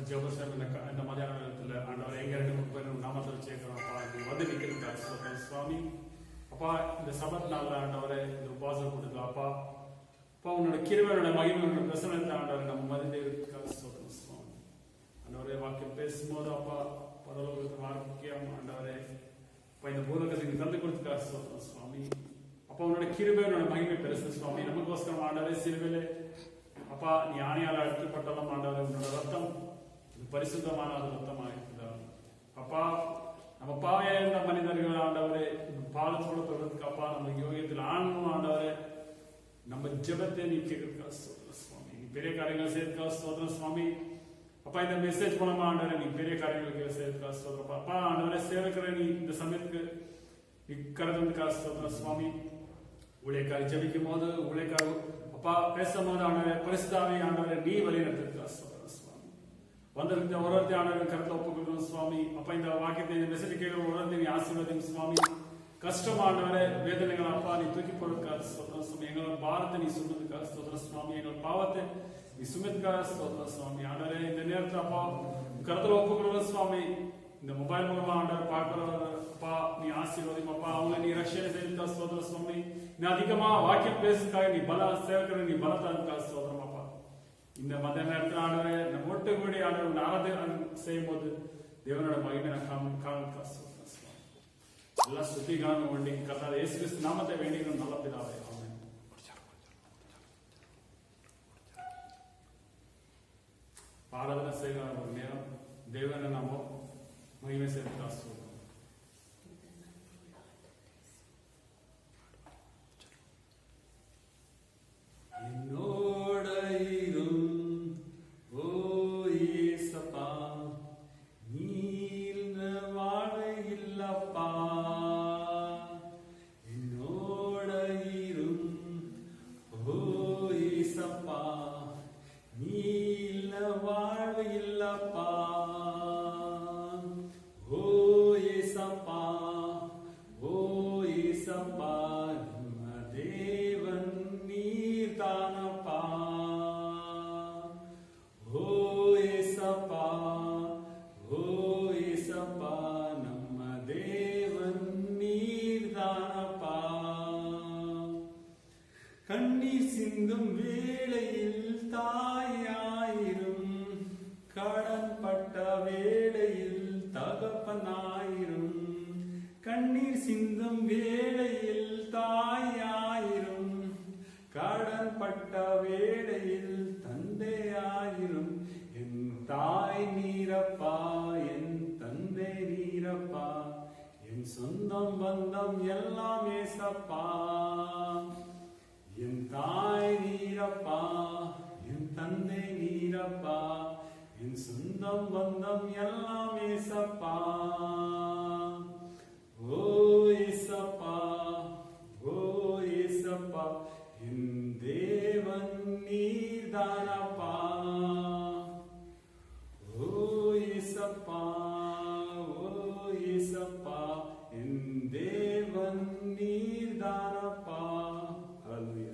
ஜெபம் இந்த மதியான நேரத்தில் ஆண்டவரை எங்க 2-3 பேர் நாமத்தில் சேர்க்கிறோம். அப்பா நீ வந்து நிற்கிறதுக்கு சுவாமி. அப்பா இந்த சபத் நாளில் ஆண்டவரை இந்த உபாசம் கொடுக்கலாம். அப்பா அப்பா உன்னோட கிருபையோட மகிமையோட பிரசனத்தை ஆண்டவரை நம்ம மதிந்திருக்காது சொல்றோம் சுவாமி. ஆண்டவரே வாக்கியம் பேசும்போது அப்பா பரலோகத்துக்கு வாக்கியம் ஆண்டவரே அப்பா இந்த பூலகத்துக்கு தந்து கொடுத்துக்காரு சொல்றோம் சுவாமி. அப்பா உன்னோட கிருபையோட மகிமை பெருசு சுவாமி. நமக்கோஸ்கரம் ஆண்டவரே சிறுவிலே அப்பா நீ ஆணையால் அழுத்தப்பட்டதும் ஆண்டவரே உன்னோட ரத்தம் பரிசுத்தமான ரத்தமாக இருக்கிறார். அப்பா நம்ம பாவையா இருந்த மனிதர்கள் ஆண்டவரே பாலத்தோட தொடர்றதுக்கு அப்பா நம்ம யோகியத்தில் ஆணும் ஆண்டவரே நம்ம ஜெபத்தை நீ கேட்கிறதுக்கா சோதர சுவாமி. நீ பெரிய காரியங்கள் செய்யறதுக்கா சோதர சுவாமி. அப்பா இந்த மெசேஜ் மூலமா ஆண்டவரே நீ பெரிய காரியங்களுக்கு செய்யறதுக்கா சோதரப்பா. அப்பா ஆண்டவரே சேவக்கிற நீ இந்த சமயத்துக்கு நீ கருதுக்கா சோதர சுவாமி. ஊழியக்காரி ஜபிக்கும் போது ஊழியக்கார அப்பா பேசும்போது ஆண்டவரே பரிசுத்தாவே ஆண்டவரே நீ வழி நடத்திருக்கா சோதர சுவாமி. வந்திருந்த ஒருவர்த்தை ஆண்டவரை கருத்தை ஒப்புக்கொள்ளும் சுவாமி. அப்பா இந்த வாக்கியத்தை இந்த மெசேஜ் கேட்கிற ஒருவர்த்தை நீ ஆசீர்வதியும் சுவாமி. கஷ்டமானவரே வேதனைகள் அப்பா நீ தூக்கி போடுறதுக்காக ஸ்தோத்திரம் சுவாமி. எங்களோட பாரத்தை நீ சுமந்துக்காக ஸ்தோத்திரம் சுவாமி. எங்களோட பாவத்தை நீ சுமத்துக்காக ஸ்தோத்திரம் சுவாமி. ஆண்டவரே இந்த நேரத்தில் அப்பா கருத்துல ஒப்புக்கொள்ளும் சுவாமி. இந்த மொபைல் மூலமா ஆண்டவர் பார்க்கிறவர் அப்பா நீ ஆசீர்வதியும் அப்பா. அவங்க நீ ரட்சணை செய்துக்கா ஸ்தோத்திரம் சுவாமி. நீ அதிகமா வாக்கியம் பேசுக்காக நீ பல சேவக்கிற நீ பலத்தாதுக்காக ஸ்தோத்திரம் அப்பா. இந்த மத நேரத்தில் ஆண்டவரே நம்ம ஒட்டு கூடி ஆண்டவர் ஆராதனை செய்யும் போது தேவனோட மகிமை காணுக்கா ஸ்தோத்திரம். எல்லா சுத்திகான வேண்டி கர்த்தர் இயேசு கிறிஸ்து நாமத்தை வேண்டிக்கிறோம் நல்ல பிதாவே ஆமென். ஆராதனை செய்கிற ஒரு நேரம் தேவனை நாம மகிமை செய்து சொல்றோம். கண்ணீர் சிந்தும் வேளையில் தாயாயிரும், கடன் பட்ட வேளையில் தகப்பனாயிரும். கண்ணீர் சிந்தும் வேளையில் தாயாயிரும், கடன் பட்ட வேளையில் தந்தையாயிரும். என் தாய் நீரப்பா, என் தந்தை நீரப்பா, என் சொந்தம் பந்தம் எல்லாம் ஏசப்பா. என் தாய் நீரப்பா, என் தந்தை நீரப்பா, என் சொந்தம் பந்தம் எல்லாம் ஏசப்பா. ஓ ஏசப்பா, ஓ ஏசப்பா, என் தேவன் நீர்தானப்பா. ஓ ஏசப்பா, ஓ ஏசப்பா, என் தேவன் நீர்தானப்பா. ஹல்லேலூயா.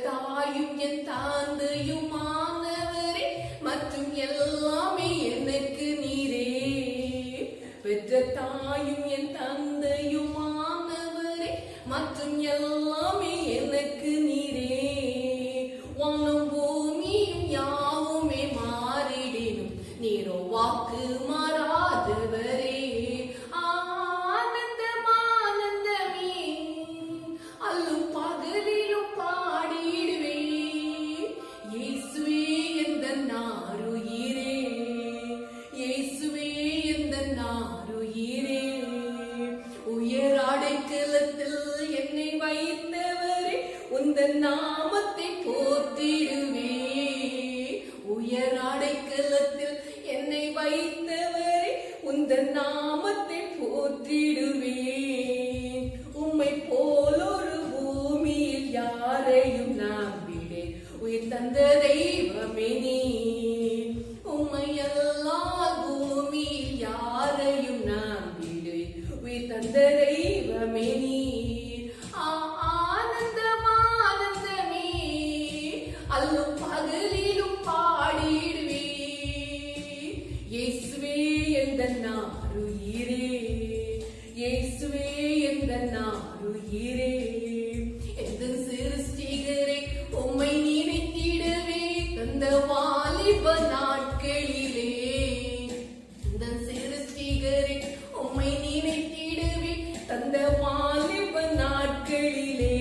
தாயும் என் தாந்தையும் ஆனவரே மற்றும் எல்லாமே எனக்கு நீரே. பெற்ற தாயும் என் தந்தையும் ஆனவரே வாலிப நாட்களிலே இந்த சிருஷ்டிகரே உம்மை நினைத்திடுவே தந்த வாலிப நாட்களிலே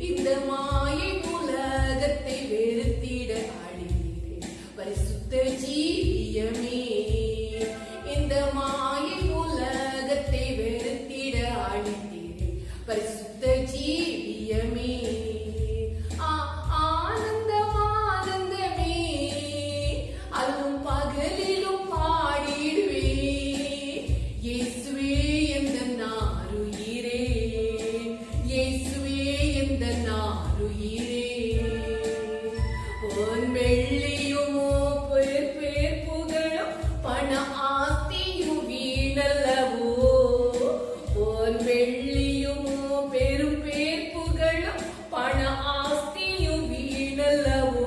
இந்த மாயை உலகத்தை வெறுத்திட அழிந்தீரே பரிசுத்த ஜீவியமே இந்த மாயை உலகத்தை வெறுத்திட அழிந்தீரே பரிசுத்த ஜீவியமே ஆனந்தம் ஆனந்தமே அல்லும் பகலிலும் பாடிடுவே இயேசுவே எந்த நாருயிரே இயேசுவே எந்த நாருயிரே பொன் வெள்ளியுமோ பேர் புகழும் பண ஆஸ்தியும் வீணல்லவோ பொன் வெள்ளியுமோ பெரும் பேர் புகழும் பண ஆஸ்தியும் வீணல்லவோ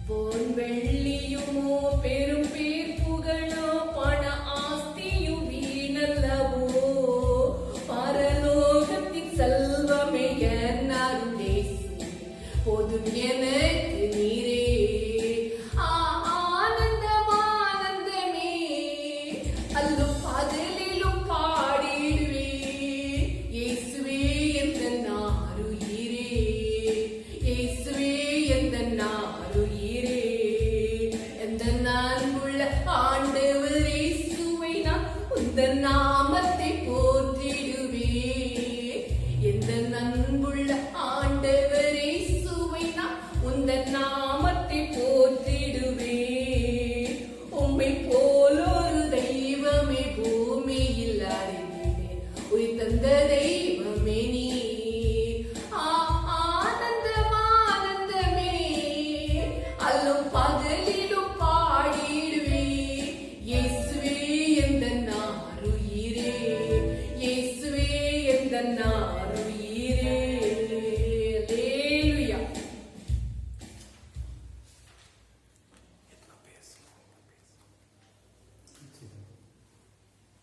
பொன் வெள்ளியுமோ பெரும் பேர் புகழோ பண ஆஸ்தியும் வீணல்லவோ பரலோகத்தின் செல்வமே என் அருளேசுவே போதும் எனக்கு நீரே ஆனந்தம் ஆனந்தமே அல்லும் பகலிலும் பாடிடுவே இயேசுவே எந்த நாருயிரே இயேசுவே எந்த நாருயிரே எந்த அன்புள்ள ஆண்டவர் இயேசுவை நான் உந்தன் நாமத்தை போற்றிடுவே எந்த அன்புள்ள ஆண்டவர் இயேசுவை நான் உந்தன் நாமத்தை போற்றிடுவே உம்மை போலொரு தெய்வமே பூமியில் அறிந்தேன் உயிர் தந்த தெய்வமே நீ ஆனந்தம் ஆனந்தமே அல்லும் பகலிலும் பாடிடுவே இயேசுவே எந்த நாருயிரே இயேசுவே எந்த நாருயிரே அல்லேலூயா.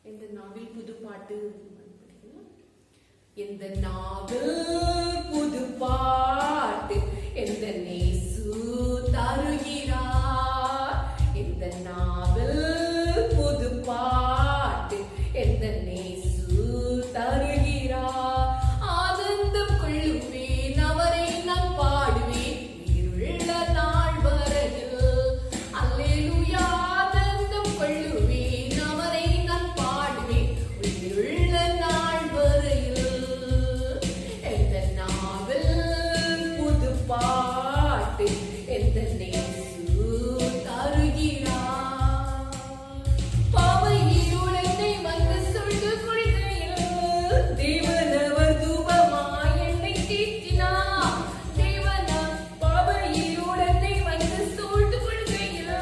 எந்த நாவில் புது பாட்டு எந்த நாவில் புது பாட்டு எந்த நேசு தருகிறார் எந்த நாவில் புது பாட்டு எந்த நேசு தருகிறார் ஆனந்தம் கொள்ளுவேன் அவரை நான் பாடுவேன் இருள்ள நாள் வரையில் அல்லேலூயா ஆனந்தம் கொள்ளுவேன் அவரை நான் பாடுவேன் இருள்ள நாள் வரையில் எந்த நாவில் புது பாட்டு எந்த நேசு தருகிறார் பாவை இருளை வந்து சொல்து கொள்கையில் தேவனவர் தூபமாய் என்னை தீட்டினார் தேவனா பாவை இருளை வந்து சொல்து கொள்கையில்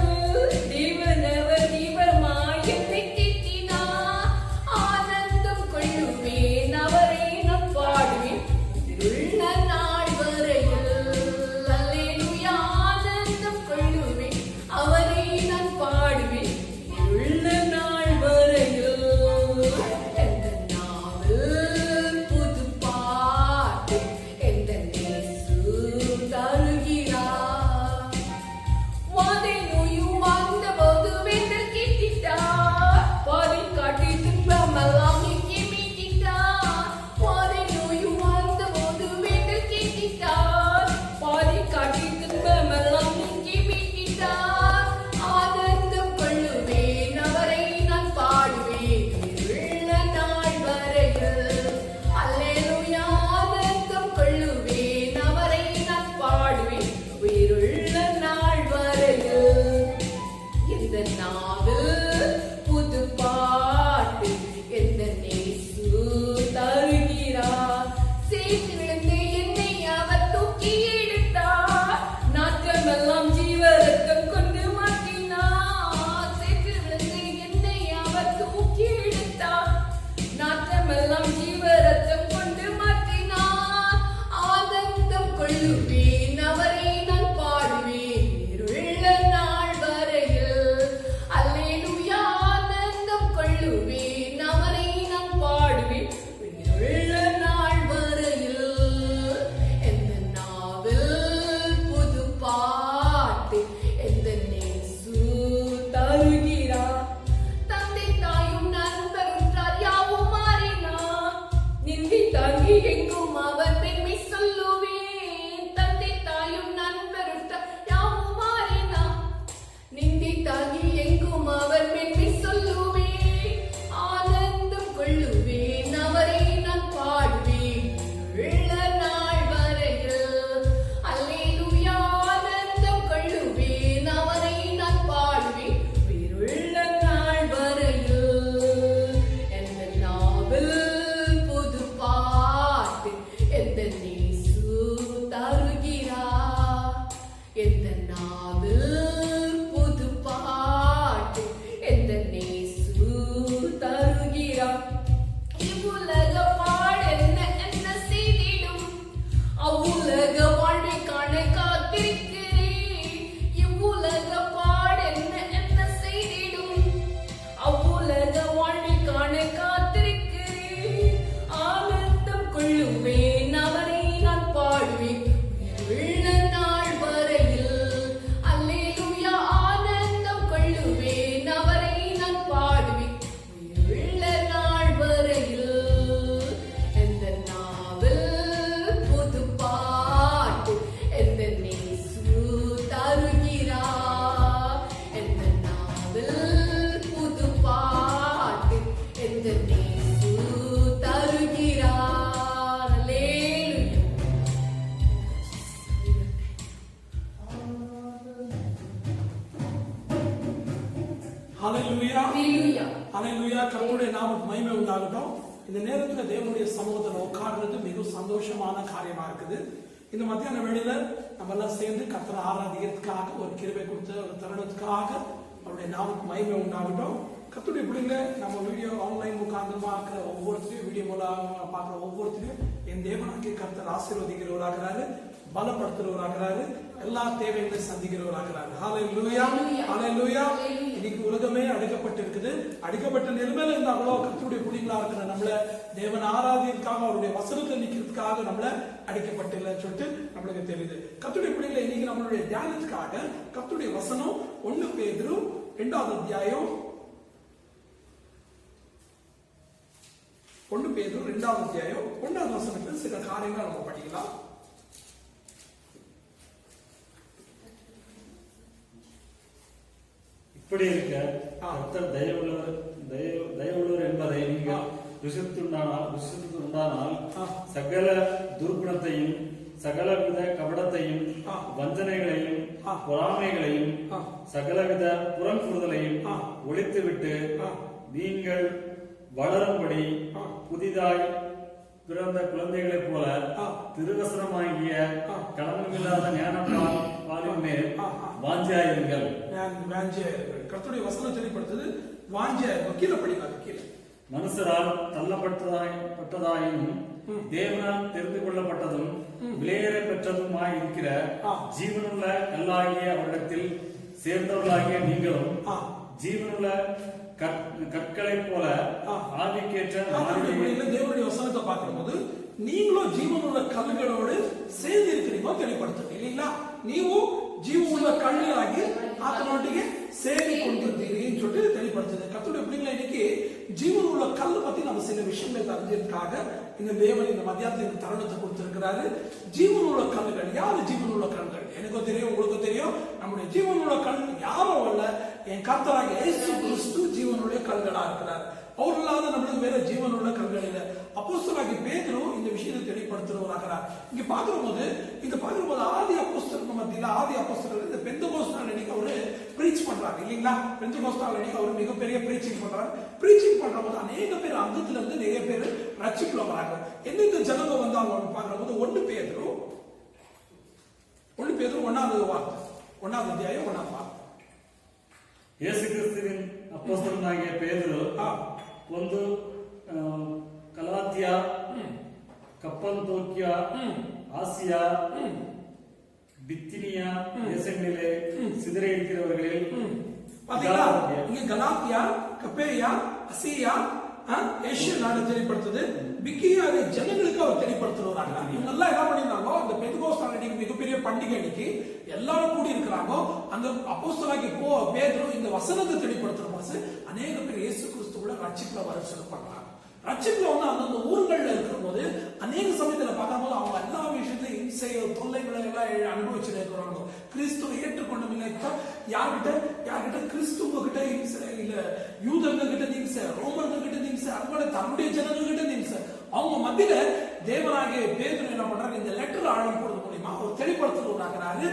தேவனவர் தீபமாய் என்னை தீட்டினார் ஆனந்தம் கொள்ளுவேன் அவரை நான் பாடுவேன் இருள்ள நாள் வரையில் அல்லேலூயா ஆனந்தம் கொள்ளுவேன் அவரை நான் பாடுவேன் இருள்ள நாள் வரையில் எந்த நாவில் புது பாட்டு எந்த நேசு தருகிறார் வாதை நோயும் வாழ்ந்தபோது வெண்டல் கேட்டிட்டார் பாதை காட்டி துன்பமெல்லாம் நீக்கி மீட்டிட்டார் வாதை நோயும் வாழ்ந்தபோது வெண்டல் கேட்டிட்டார் பாதை காட்டி துன்பமெல்லாம் நீக்கி மீட்டிட்டார் ஆனந்தம் கொள்ளுவேன் அவரை நான் பாடுவேன் இருள்ள நாள் வரையில் அல்லேலூயா ஆனந்தம் கொள்ளுவேன் அவரை நான் பாடுவேன் உயிருள்ள நாள் வரையில் எந்த நாவில் புது பாட்டு எந்த நேசு தருகிறார் சேர்த்து விழுந்து என்னை அவர் தூக்கி எடுத்தார் நாற்றமெல்லாம் ஜீவரத்தம் கொண்டு மாற்றினார் சேர்த்து விழுந்து என்னை அவர் தூக்கி எடுத்தார் நாற்றமெல்லாம் ஜீவரத்தம் கொண்டு மாற்றினார் ஆனந்தம் கொள்ளுவேன் அவரை நான் பாடுவேன் இருள்ள நாள் வரையில் அல்லேலூயா ஆனந்தம் கொள்ளுவேன் அவரை நான் பாடுவேன் இருள்ள நாள் வரையில் எந்த காத்திருக்கிறேன். இவ்வுலக பாடென்ன என்ன செய்திடும், அவ்வுலக வாழ்வை காண காத்திருக்கிறேன். ஆனந்தம் கொள்ளுவேன், அவரை நான் பாடுவேன் உள்ள நாள் வரையில். அல்லேலூயா, ஆனந்தம் கொள்ளுவேன், அவரை நான் பாடுவேன் உள்ள நாள் வரையில். எந்த நாவில் புது பாட்டு எந்த நேசு தருகிறார். எந்த நாவில் புது பாட்டு எந்த நேசு தருகிறார். அல்லேலூயா. ஹalleluya அல்லேலூயா. ஹalleluya. கர்த்தருடைய நாமத்துக்கு மகிமை உண்டாகட்டும். இந்த நேரத்துல தேவனுடைய சமூகத்துல உட்கார்றது மிக சந்தோஷமான காரியமா இருக்குது. இந்த மத்தியான வேளையில நம்ம எல்லாம் சேர்ந்து கர்த்தரை ஆராதிக்கிறதுக்காக ஒரு கிருபை கொடுத்த ஒரு தருணத்துக்காக அவருடைய நாமத்துக்கு மகிமை உண்டாகட்டும். கர்த்தருடைய பிள்ளைங்க நம்ம வீடியோ ஆன்லைன் முகாந்து பார்க்கிற ஒவ்வொருத்தரையும், வீடியோ மூலம் பார்க்கிற ஒவ்வொருத்தரையும் என் தேவனாகிய கர்த்தர் ஆசீர்வதிக்கிறவராகிறாரு, பலப்படுத்துறவராகிறாரு, எல்லா தேவைகளையும் சந்திக்கிறவராகிறாரு. ஹalleluya ஹalleluya. இன்னைக்கு உலகமே அடிக்கப்பட்டிருக்குது. அடிக்கப்பட்ட நிலைமையில இருந்தாங்களோ கர்த்தருடைய பிள்ளைங்களா இருக்கிற நம்மள தேவன் ஆராதிக்காக அவருடைய வசனத்தை நிக்கிறதுக்காக நம்மள அடிக்கப்பட்டில்லைன்னு சொல்லிட்டு நம்மளுக்கு தெரியுது. கர்த்தருடைய பிள்ளைங்களை இன்னைக்கு நம்மளுடைய தியானத்துக்காக கர்த்தருடைய வசனம் 1 பேதுரு 2வது அத்தியாயம் 1 பேதுரு 2வது அத்தியாயம் 1வது வசனத்தில் சில காரியங்கள் நம்ம படிக்கலாம். இப்படி இருக்க கர்த்தர் தயவுள்ளவர் என்பதை நீங்கள் ருசித்துண்டானால் சகல துர்குணத்தையும் சகலவித கபடத்தையும் வஞ்சனைகளையும் பொறாமைகளையும் சகலவித புறங்குறுதலையும் ஒழித்துவிட்டு நீங்கள் வளரும்படி புதிதாய் பிறந்த குழந்தைகளைப் போல திருவசனமாகிய கடமையில்லாத ஞானப்பாலின் மேல் வாஞ்சியாயிருங்கள். கர்த்தருடைய வசனம் தெளிப்படுத்துது. வாஞ்சியாயிருங்கள். கீழே படிக்காது. கீழே மனுஷரால் தள்ளப்பட்டதாயும் தேவனால் தெரிந்து கொள்ளப்பட்டதும் விலையேற பெற்றதுமாய் இருக்கிற ஜீவனுள்ள கல்லாகிய அவரிடத்தில் சேர்ந்தவர்களாகிய நீங்களும் ஜீவனுள்ள கற்களை போல ஆவிக்கேற்ற தேவனுடைய வசனத்தை பார்க்கும்போது நீங்களும் ஜீவனுள்ள கல்லுகளோடு சேர்ந்து இருக்கிறீங்க தெளிப்படுத்துங்க இல்லைங்களா? நீவும் ஜீவனுள்ள கல்லாகி ஆத்மாட்டிಗೆ ಸೇರಿ கொண்டிருக்கிறீங்கன்னு சொல்லிட்டு தெளிப்படுத்துது. கர்த்தருடைய பிள்ளைங்களை இன்னைக்கு ஜீவன் உள்ள கல்லை பத்தி நம்ம சில விஷயங்களை தெரிஞ்சதுக்காக இந்த தேவன் இந்த மத்தியானத்துக்கு தருணத்தை கொடுத்திருக்கிறாரு. ஜீவன் உள்ள கல்லுகள் யாரு? ஜீவன் உள்ள கல்லுகள் எனக்கும் தெரியும், உங்களுக்கும் தெரியும். நம்முடைய ஜீவன் உள்ள கல் யாரோ அல்ல, என் கர்த்தராகிய இயேசு கிறிஸ்து ஜீவனுடைய கல்களா இருக்கிறார். அவர் இல்லாத நம்மளுக்கு வேற ஜீவன் உள்ள கல்கள் இல்லை. அப்போஸ்தலனாகிய பேதுரு இந்த விஷயத்தை தெளிப்படுத்துறவராகிறார். இங்க பார்க்கும்போது ஆதி அப்போஸ்தலர் மத்தியில ஆதி அப்போஸ்தலர் இந்த பெந்தெகோஸ்தே அன்னைக்கு அவரு பிரீச் பண்றாரு இல்லைங்களா? பெந்தெகோஸ்தே அன்னைக்கு அவர் மிகப்பெரிய பிரீச்சிங் பண்றாரு. பிரீச்சிங் பண்றபோது அநேக பேர் அங்கத்துல இருந்து நிறைய பேர் ரட்சிக்குள்ள வராங்க. எந்தெந்த ஜனங்க வந்தாங்க பார்க்கும்போது 1 பேதுரு 1வது வார்த்தை 1வது அத்தியாயம் 1வது வார்த்தை. இயேசு கிறிஸ்துவின் அப்போஸ்தலனாகிய பேதுரு பொந்து கலாத்தியா கப்பந்தோக்கியா ஆசியா பித்தினியா தேசங்களிலே சிதறி இருக்கிறவர்களில் பாத்தீங்களா? இங்க கலாத்தியா கப்பேரியா அசியா ஏசியா நாடு தெளிப்படுத்துது. பிக்கியாரி ஜனங்களுக்கு அவர் தெளிப்படுத்துறாங்க. இவங்க எல்லாம் என்ன பண்ணிருந்தாங்க? அந்த பெந்தெகோஸ்தே அன்னைக்கு மிகப்பெரிய பண்டிகை அன்னைக்கு எல்லாரும் கூடி இருக்கிறாங்க. அந்த அப்போஸ்தலனாகிய பேதுரு இந்த வசனத்தை தெளிப்படுத்துற போது அநேக பேர் இயேசு கிறிஸ்துவோட ரட்சிப்புல வர சொல்றாங்க. ரட்சிப்புல அந்தந்த ஊர்கள்ல இருக்கிற போது அநேக சமயத்துல பார்க்கும்போது அவங்க எல்லா விஷயத்தையும் இம்சையோ தொல்லைகளை எல்லாம் அனுபவிச்சுட்டு இருக்கிறாங்க. கிறிஸ்துவை ஏற்றுக்கொண்டவில்லை. யார்கிட்ட கிறிஸ்துவ கிட்ட இம்சை இல்ல, யூதர்கள் கிட்ட இம்சை, ரோமர்கள் கிட்ட இம்சை, அதுபோல தன்னுடைய ஜனங்கள் கிட்ட இம்சை. அவங்க மத்தியில தேவனாகிய பேதுரு என்ன பண்றாரு? இந்த லெட்டர் ஆழம் போடுறது மூலியமா அவர் தெளிப்படுத்துறாரு.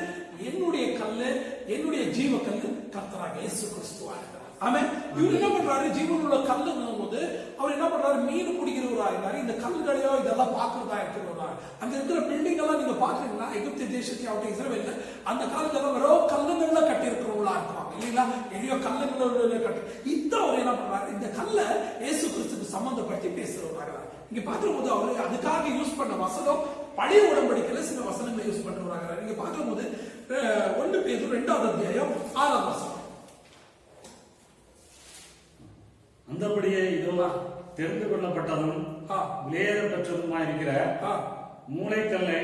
என்னுடைய கல்லு, என்னுடைய ஜீவ கல்லு கர்த்தராகிய இயேசு கிறிஸ்துவா இருக்கிறார். ஆமென். இவர் என்ன பண்றாரு? ஜீவனுள்ள கல்லுங்கும் போது அவர் என்ன பண்றாரு? மீன் பிடிக்கிறவரா இருந்தாரு. இந்த கல்லுகளையோ இதெல்லாம் பாக்குறதா இருக்கிறவரா. அங்க இருக்கிற பில்டிங் எல்லாம் நீங்க பாக்குறீங்களா? எகிப்து தேசத்தையாவட்டும் இஸ்ரவேல்ல அந்த காலத்துல வெறும் கல்லுகள்ல கட்டி இருக்கிறவங்களா இருப்பாங்க இல்லைங்களா? எங்கேயோ கல்லுகளோட கட்டி இந்த அவர் என்ன பண்றாரு? இந்த கல்லை இயேசு கிறிஸ்துக்கு சம்பந்தப்படுத்தி பேசுறவராக இங்க பார்க்கும்போது அவரு அதுக்காக யூஸ் பண்ண வசனம் பழைய உடன்படிக்கையில சில வசனங்களை யூஸ் பண்றவராக. இங்க பார்க்கும்போது பேதுரு 2வது அத்தியாயம் 6வது வசனம். அந்தபடியே இதோ தெரிந்து கொள்ளப்பட்டதும் விலையேற பெற்றதுமாயிருக்கிற மூளைக்கல்லை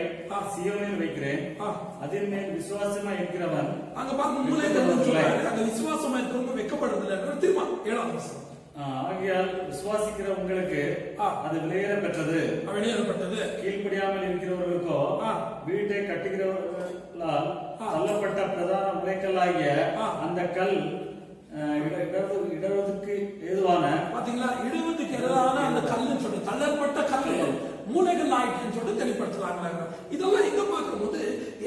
சீயோனில் வைக்கிறேன், அதின் மேல் விசுவாசமா இருக்கிறவன். அங்க பாருங்க, மூளைக்கல் சொல்றாரு, அங்க விசுவாசமா இருக்கிறவங்க வெட்கப்படுறது இல்லை. திரும்ப 7வது வசனம். ஆகையால் விசுவாசிக்கிற உங்களுக்கு அது விலையேற பெற்றது. வெளியேறப்பட்டது. கீழ்ப்படியாமல் இருக்கிறவர்களுக்கோ வீட்டை கட்டுகிறவர்களால் தள்ளப்பட்ட பிரதான உழைக்கல்லாகிய அந்த கல் இடறதுக்கு ஏதுவான, பாத்தீங்களா, இடுவதுக்கு எதிரான அந்த கல்லுன்னு சொல்லி தள்ளப்பட்ட கல்லு மூளைகள் ஆயிட்டுன்னு சொல்லி தெளிப்படுத்துறாங்க. இதெல்லாம் எங்க பார்க்கும்போது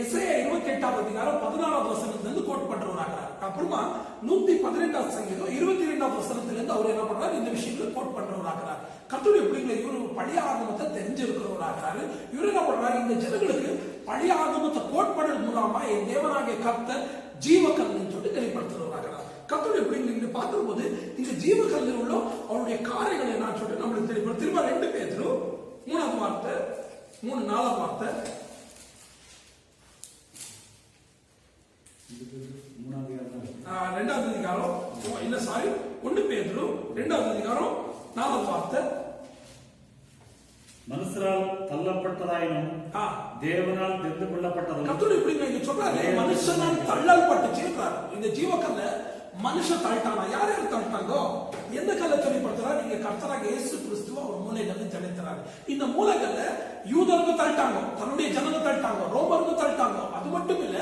எஸ்ஐயா 28வது அதிகாரம் 14வது வசனத்துல இருந்து கோட் பண்றாங்க. அப்புறமா 112வது சங்கீதம் 22வது வசனத்துல இருந்து அவர் என்ன பண்றாரு, இந்த விஷயங்களை கோட் பண்றவராகிறார். கர்த்தருடைய பிள்ளைகளை இவரு பழைய ஆகமத்தை தெரிஞ்சிருக்கிறவராகிறாரு. இவர் என்ன பண்றாரு, இந்த ஜனங்களுக்கு பழைய ஆகமத்தை கோட் பண்றது மூலமா என் தேவனாகிய கர்த்தர் ஜீவக்கல்லுன்னு சொல்லி தெளிப்படுத்துறவராகிறார். கர்த்தருடைய பிள்ளைங்களை பார்க்கும் போது இந்த ஜீவக்கல்லில் உள்ள அவருடைய காரியங்கள் என்ன சொல்லிட்டு நம்மளுக்கு தெரியும். திரும்ப 2 பேதுரு 3வது வார்த்தை 4வது வார்த்தை 2வது அதிகாரம் 1 பேதுரு 2வது அதிகாரம் 4வது வார்த்தை. மனுஷரால் தள்ளப்பட்டதாயினும் தேவனால் தெரிந்து கொள்ளப்பட்டதும். கர்த்தருடைய பிள்ளைங்க சொல்றாரு, மனுஷனால் தள்ளல் பட்டுச்சு. இந்த ஜீவக்கல்ல மனுஷன் தள்ளிட்டானா? யார் தள்ளிட்டாங்கோ? எந்த கல்லை தெளிப்படுத்துறாரு? நீங்க கர்த்தராக இயேசு கிறிஸ்துவ ஒரு மூலைகள்ல தெளித்துறாரு. இந்த மூலைகள்ல யூதருக்கு தள்ளிட்டாங்க, தன்னுடைய ஜனங்க தள்ளிட்டாங்க, ரோமருக்கு தள்ளிட்டாங்க. அது மட்டும் இல்ல,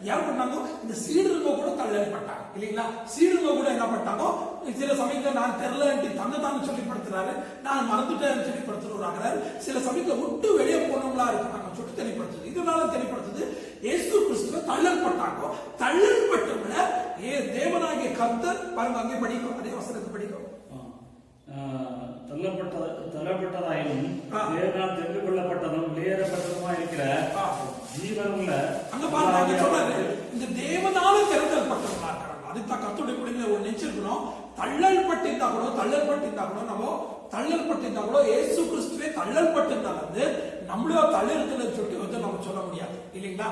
யார் பண்ணாங்க, இந்த சீடருங்க கூட தள்ளப்பட்டாங்க இல்லைங்களா? சீடருங்க கூட என்ன பண்ணாங்க, சில சமயத்துல நான் தெரியல தன்னை சொல்லிப்படுத்துறாரு, நான் மறந்துட்டேன் சொல்லிப்படுத்துறாரு. சில சமயத்துல விட்டு வெளியே போனவங்களா இருக்கிறாங்க சொல்லி தெளிப்படுத்துது. இதனால தெளிப்படுத்துது, இயேசு கிறிஸ்துவ தள்ளப்பட்டாங்க. தள்ளப்பட்டவங்கள தேவனாகிய கர்த்தர் பாருங்க, அங்கே படிக்கும், அதே வசனத்தை படிக்கும். தள்ளப்பட்டதாயினும் தேவனால் தெரிந்து கொள்ளப்பட்டதும் வெளியேறப்பட்டதுமா இருக்கிற ஜீவனுள்ள. அங்க பாருங்க சொல்றாரு, இந்த தேவனால தெரிந்தப்பட்டவங்களா இருக்கிறாங்க. அதுதான் கர்த்தருடைய பிள்ளைங்களை ஒரு நினைச்சிருக்கணும். தள்ளல் பட்டிருந்தா கூட நம்ம தள்ளப்பட்டிருந்தா கூட இயேசு கிறிஸ்துவே தள்ளப்பட்டிருந்தா நம்மளோ தள்ளிருக்குன்னு சொல்லிட்டு நம்ம சொல்ல முடியாது இல்லைங்களா?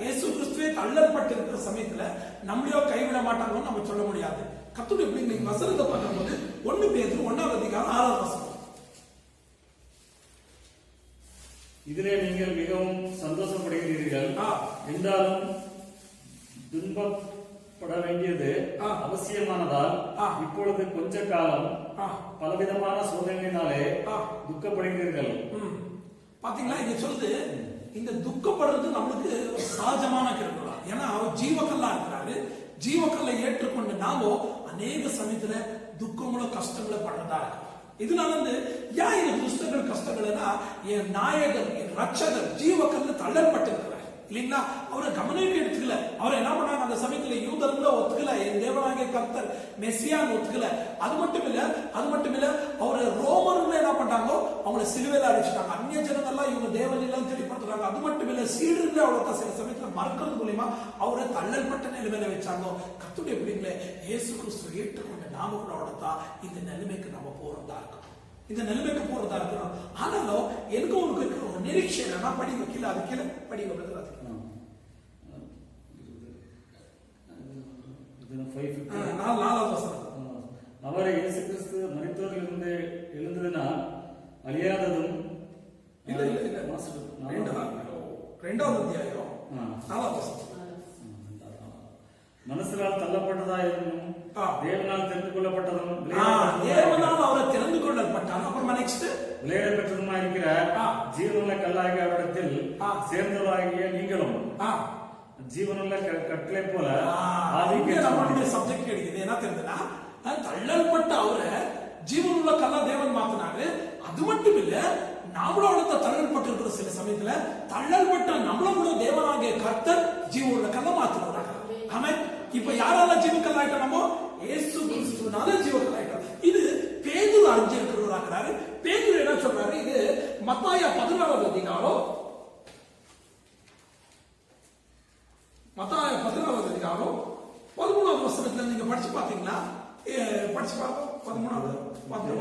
இயேசு கிறிஸ்துவே தள்ளப்பட்டிருக்கிற சமயத்துல நம்மளையோ கைவிட மாட்டாங்கன்னு நம்ம சொல்ல முடியாது. கர்த்தருடைய பிள்ளைங்க வசனத்தை பார்க்கும்போது 1 பேதுரு 1வது அதிகாரம் 6வது வசனம். இதிலே நீங்கள் மிகவும் சந்தோஷப்படுகிறீர்கள் என்றாலும் துன்பப்பட வேண்டியது அவசியமானதால் இப்பொழுது கொஞ்ச காலம் பலவிதமான சோதனையினாலே துக்கப்படுகிறீர்கள். பாத்தீங்களா, இங்க சொல்லுது, இந்த துக்கப்படுறது நம்மளுக்கு சகஜமான கிருபை. ஏன்னா அவர் ஜீவக்கல்லா இருக்கிறாரு. ஜீவக்கல்லை ஏற்றுக்கொண்டு நாமோ அநேக சமயத்துல துக்கங்களும் கஷ்டங்களை படுறதா இருக்கும். இதனால ஏன் எனக்கு துஷ்டங்கள் கஷ்டங்கள்னா, என் நாயகர் என் ரட்சகர் ஜீவக்கல்ல தள்ளப்பட்டிருக்கிறார் இல்லைங்களா? அவரை கவனிக்க எடுத்துக்கல. அவர் என்ன பண்ணாங்க, அந்த சமயத்துல யூதர்களை ஒத்துக்கல, என் தேவனாகிய கர்த்தர் மெசியான் ஒத்துக்கல. அது மட்டும் இல்ல அவரை ரோமர்கள் என்ன பண்ணாங்க, அவங்களை சிலுவையில அடிச்சுட்டாங்க. அந்நிய ஜனங்கள்லாம் இவங்க தேவன் எல்லாம் தெளிப்படுத்துறாங்க. அது மட்டும் இல்ல, சீடர்கள் அவ்வளவு சில சமயத்துல மறக்கிறது மூலியமா அவரை தள்ளல்பட்ட நிலைமையில வச்சாங்க. கர்த்தருடைய பிள்ளைகளை இயேசு கிறிஸ்துவை ஏற்றுக்கொண்டு நாம கூட அவ்வளவுதான் இந்த நிலைமைக்கு நம்ம போறதா இருக்கோம். இந்த நிலைமைக்கு போறதா இருக்கிறோம். ஆனாலும் எனக்கு உங்களுக்கு இருக்கிற ஒரு நிரீட்சை என்னன்னா, படிங்க கீழே, அது கீழே படிங்க. அவரை இயேசு கிறிஸ்து மரித்தோரிலிருந்து எழுந்ததினால் அழியாததும். 2வது அத்தியாயம் 4வது வசனம். மனசரால் தள்ளப்பட்டதாயும் தேவனால் தெரிந்து கொள்ளப்பட்டதும். தேவனால் அவரை தெரிந்து கொள்ளப்பட்டார். அப்புறமா நெக்ஸ்ட் விளையாட பெற்றதுமா இருக்கிற ஜீவனுள்ள கல்லாகிய அவரிடத்தில் சேர்ந்தவராகிய நீங்களும் ஜீவனுள்ள கட்டளை போல நம்மளுடைய சப்ஜெக்ட் கிடைக்குது. என்ன தெரியுதுன்னா, தள்ளப்பட்ட அவரை ஜீவனுள்ள கல்லா தேவன் மாத்தினாரு. அது மட்டும் இல்ல, நாமளும் அவளத்தை தள்ளப்பட்டு இருக்கிற சில சமயத்துல தள்ளப்பட்ட நம்மளும் கூட தேவனாகிய கர்த்தர் ஜீவனுள்ள கல்ல மாத்தினாங்க. ஆமா, இப்ப யாரால ஜீவக்கல் ஆயிட்டோம்? நம்ம இயேசு கிறிஸ்துவினால ஜீவக்கல் ஆயிட்டோம். இது பேதுரு அறிஞ்சிருக்கிறாரு. பேதுரு என்ன சொல்றாரு, இது மத்தாயா 14வது அதிகாரம் 13வது வசனத்துல நீங்க படிச்சு பாத்தீங்களா? படிச்சு பாருங்க.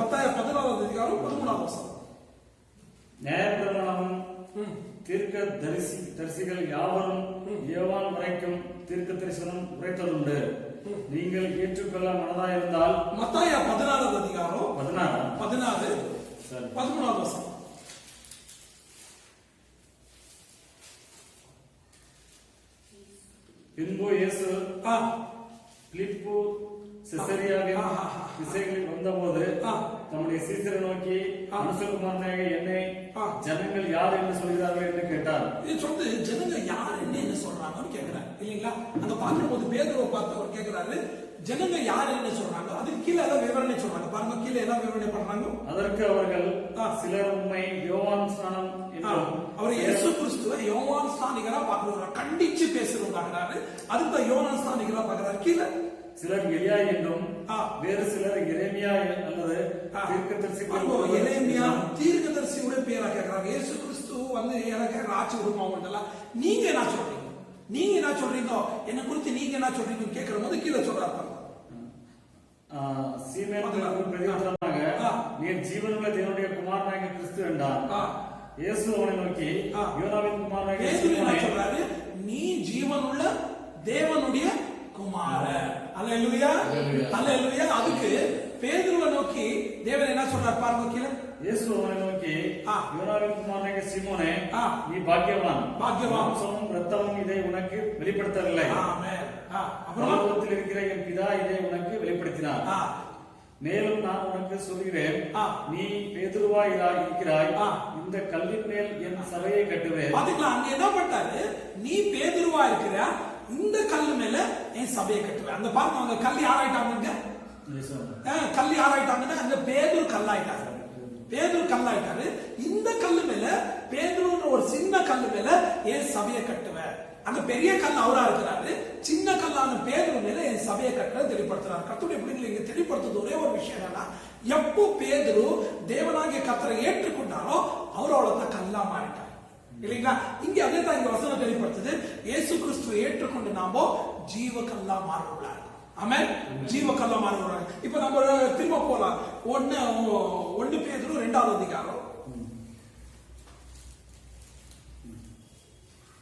மத்தாயா 14வது அதிகாரம் 13வது வசனம். நியாயப்பிரமாணம் தீர்க்க தரிசிகள் யாவரும் யோவான் வரைக்கும் தீர்க்க தரிசனம் உரைத்ததுண்டு. நீங்கள் ஏற்றுக்கொள்ள மனதாயிருந்தால். மத்தாயா 16வது அதிகாரம் 16 13வது வசனம். பின்பு இயேசு பிலிப்பு செசரியாவின் திசைகளில் வந்தபோது தம்முடைய சீசரை நோக்கி, மனுஷகுமாரனாகிய என்னை ஜனங்கள் யார் என்று சொல்கிறார்கள் என்று கேட்டார். இது சொல்றது ஜனங்க யார் என்ன சொல்றாங்கன்னு கேட்கிறார் இல்லைங்களா? அங்க பார்க்கும்போது பேதுருவை பார்த்து அவர் கேட்கிறாரு, ஜனங்க யார் என்ன சொல்றாங்க, அதுக்கு கீழே ஏதாவது விவரணை சொல்றாங்க. பாருங்க, கீழே ஏதாவது விவரணை பண்றாங்க. அதற்கு அவர்கள், சிலர் உண்மை யோவான் ஸ்நானம் என்றும். அவர் இயேசு கிறிஸ்துவ யோவான் ஸ்நானிகரா பார்க்கிறார், கண்டிச்சு பேசுறாரு. அதுக்கு யோவான் ஸ்நானிகரா பார்க்கிறார். கீழே சிலர் எலியா என்றும், வேறு சிலர் எரேமியா அல்லது தீர்க்கதரிசி. எரேமியா தீர்க்கதரிசியோட பேரா கேட்கிறாங்க. இயேசு கிறிஸ்து வந்து எனக்கு ஆட்சி விடுமா, நீங்க என்ன சொல்றீங்க, நீங்க என்ன சொல்றீங்க, என்ன குறித்து நீங்க என்ன சொல்றீங்க கேட்கிற போது கீழே சொல்றாரு. நீர் ஜீவனுள்ள தேவனுடைய குமாரனாகிய கிறிஸ்து என்றார். இயேசு அவனை நோக்கி, யோனாவின் குமாரனாகிய சொல்றாரு, நீ ஜீவனுள்ள தேவனுடைய குமாரன். அல்லேலூயா, அல்லேலூயா. அதுக்கு பேதுருவை நோக்கி தேவன் என்ன சொல்றார் பாருங்க கீழே. இயேசு அவனை நோக்கி, யோனாவின் குமாரனாகிய சீமோனே, நீ பாக்கியவான். மாம்சமும் இரத்தமும் இதை உனக்கு வெளிப்படுத்தவில்லை, பரலோகத்தில் இருக்கிற என் பிதா இதை உனக்கு வெளிப்படுத்தினார். மேலும் நான் உனக்கு சொல்கிறேன், நீ பேதுருவாய் இருக்கிறாய், இந்த கல்லின் மேல் என் சபையை கட்டுவேன். பாத்தீங்களா, அங்க என்ன பண்ணாரு, நீ பேதுருவா இருக்கிற, இந்த கல்லு மேல என் சபையை கட்டுவேன். அந்த பாருங்க, அவங்க கல்லி ஆராயிட்டாங்க, கல்லி ஆராயிட்டாங்கன்னா அந்த பேதுரு கல்லாயிட்டாரு. பேதுரு கல்லாயிட்டாரு. இந்த கல்லு மேல, பேதுருன்ற ஒரு சின்ன கல்லு மேல என் சபையை கட்டுவேன். அந்த பெரிய கல் அவரா இருக்கிறாரு, சின்ன கல்லான பேதுரு மேல என் சபையை கட்ட தெளிப்படுத்துறாரு. கர்த்தருடைய பிள்ளைகளை இங்க தெளிப்படுத்துறது ஒரே ஒரு விஷயம் என்னன்னா, எப்போ பேதுரு தேவனாகிய கர்த்தரை ஏற்றுக்கொண்டாரோ அவரோட தான் கல்லா மாறிட்டார் இல்லைங்களா? இங்க அதே தான் இங்க வசனம் தெளிப்படுத்துது. இயேசு கிறிஸ்துவை ஏற்றுக்கொண்டு நாமோ ஜீவ கல்லா மாறுகிறார். ஆமென், ஜீவ கல்லா மாறுகிறார். இப்ப நம்ம திரும்ப போலாம். 1 பேதுரு 2வது அதிகாரம்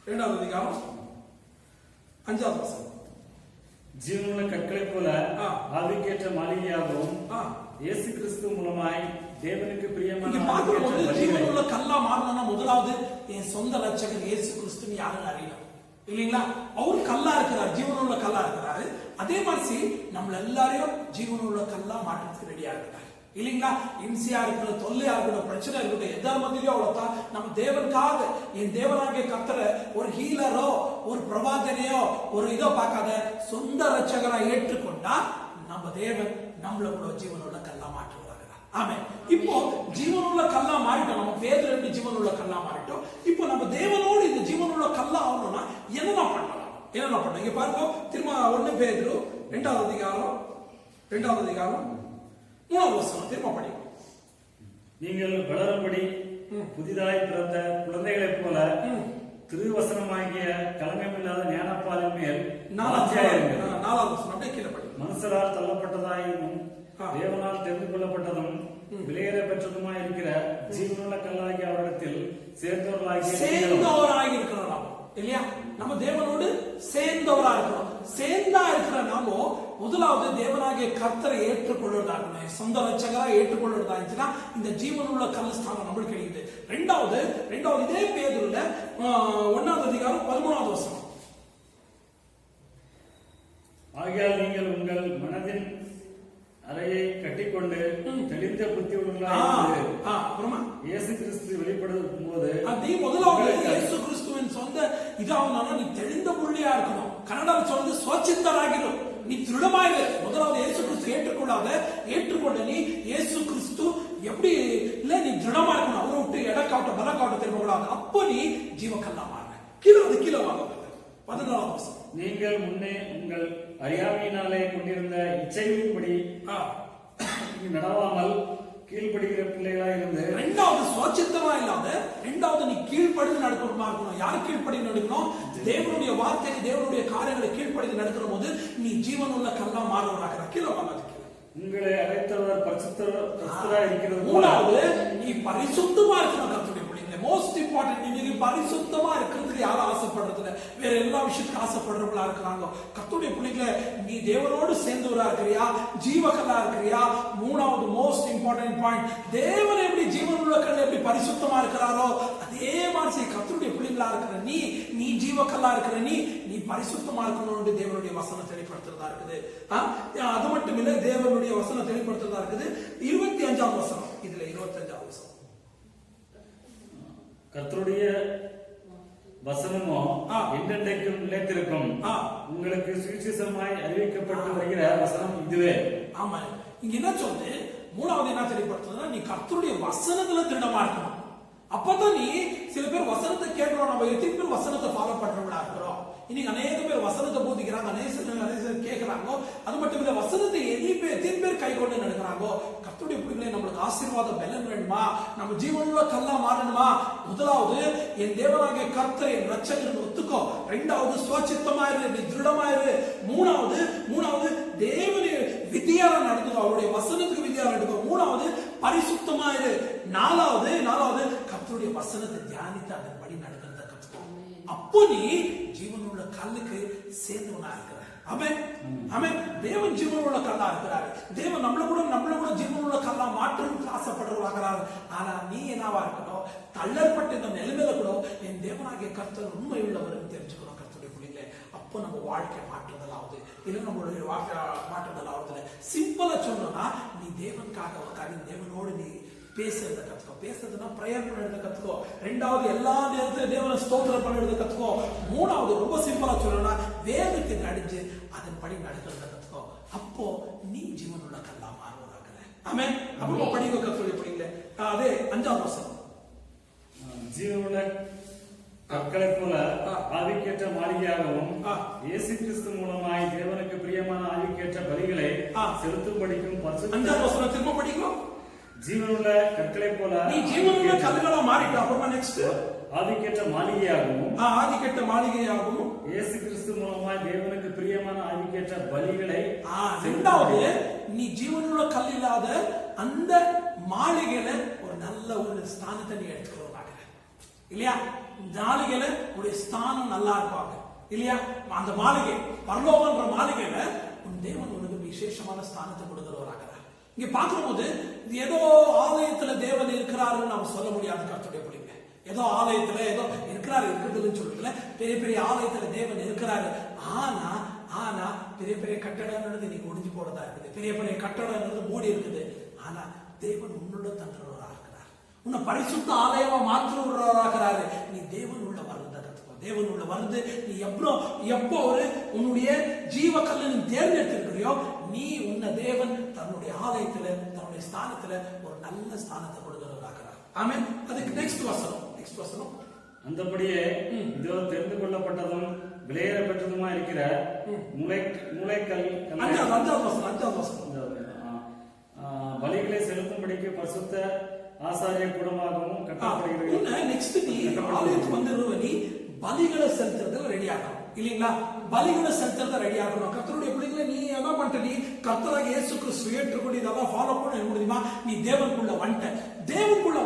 5வது வசனம். ஜீவனுள்ள கற்களை போல ஆவிக்கேற்ற மாளிகையாகவும் இயேசு கிறிஸ்து மூலமாய் தேவனுக்கு பிரியமான ஜீவனுள்ள கல்லா மாறணும்னா முதலாவது என் சொந்த ரட்சகர் இயேசு கிறிஸ்து யாருன்னு அறியணும் இல்லைங்களா? அவரு கல்லா இருக்கிறார், ஜீவனுள்ள கல்லா இருக்கிறாரு. அதே மாதிரி நம்மள எல்லாரையும் ஜீவனுள்ள கல்லா மாற்றத்துக்கு ரெடியா இருக்கிறார் இல்லைங்களா? இம்சியா இருக்கணும், தொல்லையா இருக்கணும், பிரச்சனை இருக்கட்டும், எதா மத்தியிலோ அவ்வளவுதான் நம்ம தேவனுக்காக, என் தேவனாகிய கர்த்தரை ஒரு ஹீலரோ ஒரு பிரவாதனையோ ஒரு இதோ பார்க்காத சொந்த ரட்சகரா ஏற்றுக்கொண்டா நம்ம தேவன் நம்மள கூட ஜீவனுள்ள கல்லா மாற்றுவாங்க. ஆமே, இப்போ ஜீவனுள்ள கல்லா மாறிட்டோம். நம்ம பேதுரு எப்படி ஜீவனுள்ள கல்லா மாறிட்டோம். இப்போ நம்ம தேவனோடு இந்த ஜீவனுள்ள கல்லா ஆகணும்னா என்னென்ன பண்ணலாம்? இங்க பாருங்க, திரும்ப 1 பேதுரு 2வது அதிகாரம் 3வது வசனம் திரும்ப படிக்கும். நீங்கள் வளரும்படி புதிதாய் பிறந்த குழந்தைகளைப் போல திருவசனமாகிய கலங்கமில்லாத ஞானப்பாலின் மேல் 4வது வசனம் அப்படியே கீழே படி. மனுஷரால் தள்ளப்பட்டதாயும் தேவனால் தெரிந்து கொள்ளப்பட்டதும் விலையேற பெற்றதுமாய் இருக்கிற ஜீவனுள்ள கல்லாகிய அவரிடத்தில் சேர்ந்தவராகி இருக்கிறோம் இல்லையா? நம்ம தேவனோடு சேர்ந்தவரா இருக்கிறோம். சேர்ந்தா இருக்கிற நாமோ முதலாவது தேவனாகிய கர்த்தரை ஏற்றுக்கொள்வதாக, சொந்த ரட்சகரா ஏற்றுக்கொள்வதா இருந்துச்சுன்னா இந்த ஜீவனுள்ள கல் ஸ்தானம் நம்மளுக்கு கிடைக்குது. ரெண்டாவது இதே பேதுருல 1வது அதிகாரம் 13வது வசனம். ஆகையால் நீங்கள் உங்கள் மனதின் அறையை கட்டிக்கொண்டு தெளிந்த புத்தி உள்ளவர்களாக இயேசு கிறிஸ்து வெளிப்படும் போது நீ முதலாவது இயேசு கிறிஸ்துவின் சொந்த இதாகணும்னா நீ தெளிந்த புள்ளியா இருக்கணும். கன்னடாவில் சொல்றது சுவச்சித்தராகிடும். நீ திருடமாயிரு. முதலாவது இயேசு கிறிஸ்து ஏற்றுக்கொண்ட நீ இயேசு கிறிஸ்து எப்படி இல்ல, நீ திருடமா இருக்கணும். அவரை விட்டு இடக்காட்ட பலக்காட்ட திரும்பக்கூடாது. அப்போ நீ ஜீவக்கல்லா மாற. கீழே வாங்க 14வது வசனம். நீங்கள் முன்னே உங்கள் அறியாமையினாலே கொண்டிருந்த இச்சைகளின்படி நடவாமல் கீழ்படுகிற பிள்ளைகளா இருந்து. ரெண்டாவது சுவச்சித்தமா இல்லாத, ரெண்டாவது நீ கீழ்ப்படிந்து நடக்கணுமா இருக்கணும். யார் கீழ்ப்படிந்து நடக்கணும்? தேவனுடைய வார்த்தைக்கு, தேவனுடைய காரியங்களை கீழ்ப்படிந்து நடக்கிற போது நீ ஜீவனுள்ள கல்லா மாறுவராக. கீழே வாங்க. உங்களை அழைத்தவர் பரிசுத்தரா இருக்கிறது. மூணாவது நீ பரிசுத்தமா இருக்கணும். கர்த்தருடைய பிள்ளைகளே, மோஸ்ட் இம்பார்ட்டன்ட். இன்னைக்கு பரிசுத்தமா இருக்கிறதுக்கு யாரும் ஆசைப்படுறது இல்லை, வேற எல்லா விஷயத்துக்கும் ஆசைப்படுறவங்களா இருக்கிறாங்க. கர்த்தருடைய பிள்ளைகளை நீ தேவனோடு சேர்ந்தவரா இருக்கிறியா, ஜீவகல்லா இருக்கிறியா? மூணாவது மோஸ்ட் இம்பார்ட்டன்ட் பாயிண்ட், தேவன் எப்படி ஜீவனுள்ள கல் எப்படி பரிசுத்தமா இருக்கிறாரோ அதே மாதிரி கர்த்தருடைய பிள்ளைகளா இருக்கிற நீ ஜீவகல்லா இருக்கிற நீ பரிசுத்தமா இருக்கணும்னு தேவனுடைய வசனம் தெளிப்படுத்துறதா இருக்குது. அது மட்டும் இல்ல, தேவனுடைய வசனம் தெளிப்படுத்துறதா இருக்குது. 25ஆம் வசனம், இதுல 25ஆம் வசனம், கர்த்தருடைய வசனமோ என்றென்றைக்கும் நிலைத்திருக்கும், உங்களுக்கு சுவிசேஷமாய் அறிவிக்கப்பட்டு வருகிற வசனம் இதுவே. ஆமா, இங்க என்ன சொல்லுது? மூணாவது என்ன தெளிப்படுத்துதுன்னா, நீ கர்த்தருடைய வசனத்துல திருடமா இருக்கணும். அப்பதான் நீ, சில பேர் வசனத்தை கேட்கிறோம், நம்ம எத்தனை பேர் வசனத்தை ஃபாலோ பண்றவங்களா இருக்கிறோம்? இன்னைக்கு அநேக பேர் வசனத்தை போதிக்கிறாங்க, அநேக கேட்கிறாங்க. அது மட்டும் இல்ல, வசனத்தை எத்தனை பேர் கை கொண்டு நடக்கிறாங்கோ? கர்த்தருடைய பிள்ளைகளே, நம்மளுக்கு ஆசீர்வாதம் பலன் வேணுமா? நம்ம ஜீவனுள்ள கல்லா மாறணுமா? முதலாவது என் தேவனாகிய கர்த்தர் என் ரட்சகன் ஒத்துக்கோ. இரண்டாவது சுவச்சித்தமாயிரு, நீ திருடமாயிரு. மூணாவது தேவனுடைய வித்தியால நடந்துக்கோ, அவருடைய வசனத்துக்கு வித்தியால நடந்துக்கோ. மூணாவது பரிசுத்தமாயிரு. நாலாவது கர்த்தருடைய வசனத்தை தியானித்து அதன்படி நடக்கிறத கத்துக்கோ. அப்போ நீ ஜீவனுள்ள கல்லுக்கு சேர்ந்தவனா இருக்கிற. ஆமென். தேவன் ஜீவனுள்ள கல்லா இருக்கிறாரு. தேவன் நம்மள கூட ஜீவனுள்ள கல்லா மாற்றணும்னு ஆசைப்படுறாரு. ஆனா நீ என்னவா இருக்கணும்? தள்ளப்பட்ட இந்த நிலைமையில கூட என் தேவனாகிய கர்த்தர் உண்மை உள்ளவர் தெரிஞ்சுக்கணும். கர்த்தருடைய பிள்ளைகளே, அப்போ நம்ம வாழ்க்கை மாற்றுதலாவது இல்லை, நம்மளுடைய வாழ்க்கை மாற்றுதலாவது. சிம்பிளா சொல்லணும்னா, நீ தேவனுக்காக உட்காந்து தேவனோடு நீ பேசுறத கத்துக்கோ. பேசுறதுன்னா பிரேயர் பண்ணுறத கத்துக்கோ. ரெண்டாவது, எல்லா நேரத்திலும் தேவனை ஸ்தோத்திரம் பண்ணுறத கத்துக்கோ. மூணாவது, ரொம்ப சிம்பிளா சொல்லணும்னா, வேதத்தை நடிச்சு அதன்படி நடக்கிறத கத்துக்கோ. அப்போ நீ ஜீவனுள்ள கல்லா மாறுவதாக. ஆமென். அப்புறமா படிக்க கத்துடைய படிக்கல. அதே 5ஆம் வசனம், ஜீவனுள்ள கற்களை போல ஆவிக்கேற்ற மாளிகையாகவும் இயேசு கிறிஸ்து மூலமாய் தேவனுக்கு பிரியமான ஆவிக்கேற்ற பலிகளை செலுத்தும்படிக்கும் பரிசுத்த. 5ஆம் வசனம் திரும்ப படிக்கும். ஜீவனுள்ள கற்களை போல நீ ஜீவனுள்ள கல்லுகளா மாறிட்ட. அப்புறமா நெக்ஸ்ட், ஆவிக்கேற்ற மாளிகையாகவும் இயேசு கிறிஸ்து மூலமாய் தேவனுக்கு பிரியமான ஆவிக்கேற்ற பலிகளை. இரண்டாவது, நீ ஜீவனுள்ள கல் இல்லாத அந்த மாளிகையில ஒரு நல்ல ஒரு ஸ்தானத்தை நீ எடுத்துக்கிறோம் இல்லையா? மாளிகையில உடைய ஸ்தானம் நல்லா இருப்பாங்க இல்லையா? அந்த மாளிகை, பரலோகன்ற மாளிகையில உன் தேவன் உனக்கு விசேஷமான ஸ்தானத்தை கொடுக்கிறவராக. இங்க பார்க்கும் போது ஏதோ ஆலயத்துல தேவன் இருக்கிறாருன்னு நம்ம சொல்ல முடியாது. கர்த்தருடைய பிள்ளைங்க, ஏதோ ஆலயத்துல ஏதோ இருக்கிறதுன்னு சொல்றதுல பெரிய பெரிய ஆலயத்துல தேவன் இருக்கிறாரு. ஆனா பெரிய பெரிய கட்டடங்கிறது இன்னைக்கு ஒடிஞ்சு போறதா இருக்குது. பெரிய பெரிய கட்டடங்கிறது மூடி இருக்குது. ஆனா தேவன் உன்னுள்ள தங்குறவராக இருக்கிறார். உன்னை பரிசுத்த ஆலயமா மாற்றுறவராகிறாரு. நீ தேவன் உள்ள வருத கத்துக்கோ. தேவன் உள்ள வருது நீ எப்போ ஒரு உன்னுடைய ஜீவ கல்லை நீ தேர்ந்தெடுத்திருக்கிறியோ, நீ உன்னை தேவன் தன்னுடைய ஆலயத்துல தன்னுடைய ஸ்தானத்துல ஒரு நல்ல ஸ்தானத்தை கொடுக்கிறவராகிறார். ஆமென். அதுக்கு நெக்ஸ்ட் வசனம், அந்தபடியே இதோ தெரிந்து கொள்ளப்பட்டதும் விலையேற பெற்றதுமா இருக்கிற மூளைக்கல் பலிகளை செலுத்தும்படிக்கு பரிசுத்த ஆசாரிய கூடமாகவும் கட்டப்படுகிறது. நெக்ஸ்ட், நீ ஆலயத்துக்கு வந்துருவ, நீ பலிகளை செலுத்துறதுல ரெடி ஆகணும் இல்லீங்களா? பலிகளை செலுத்துறத ரெடி ஆகணும். கர்த்தருடைய பிள்ளைகளை நீ என்ன பண்ணிட்ட? நீ கர்த்தராக இயேசு கிறிஸ்து ஏற்றுக்கொண்டு இதெல்லாம் ஃபாலோ பண்ண முடியுமா? நீ தேவனுக்குள்ள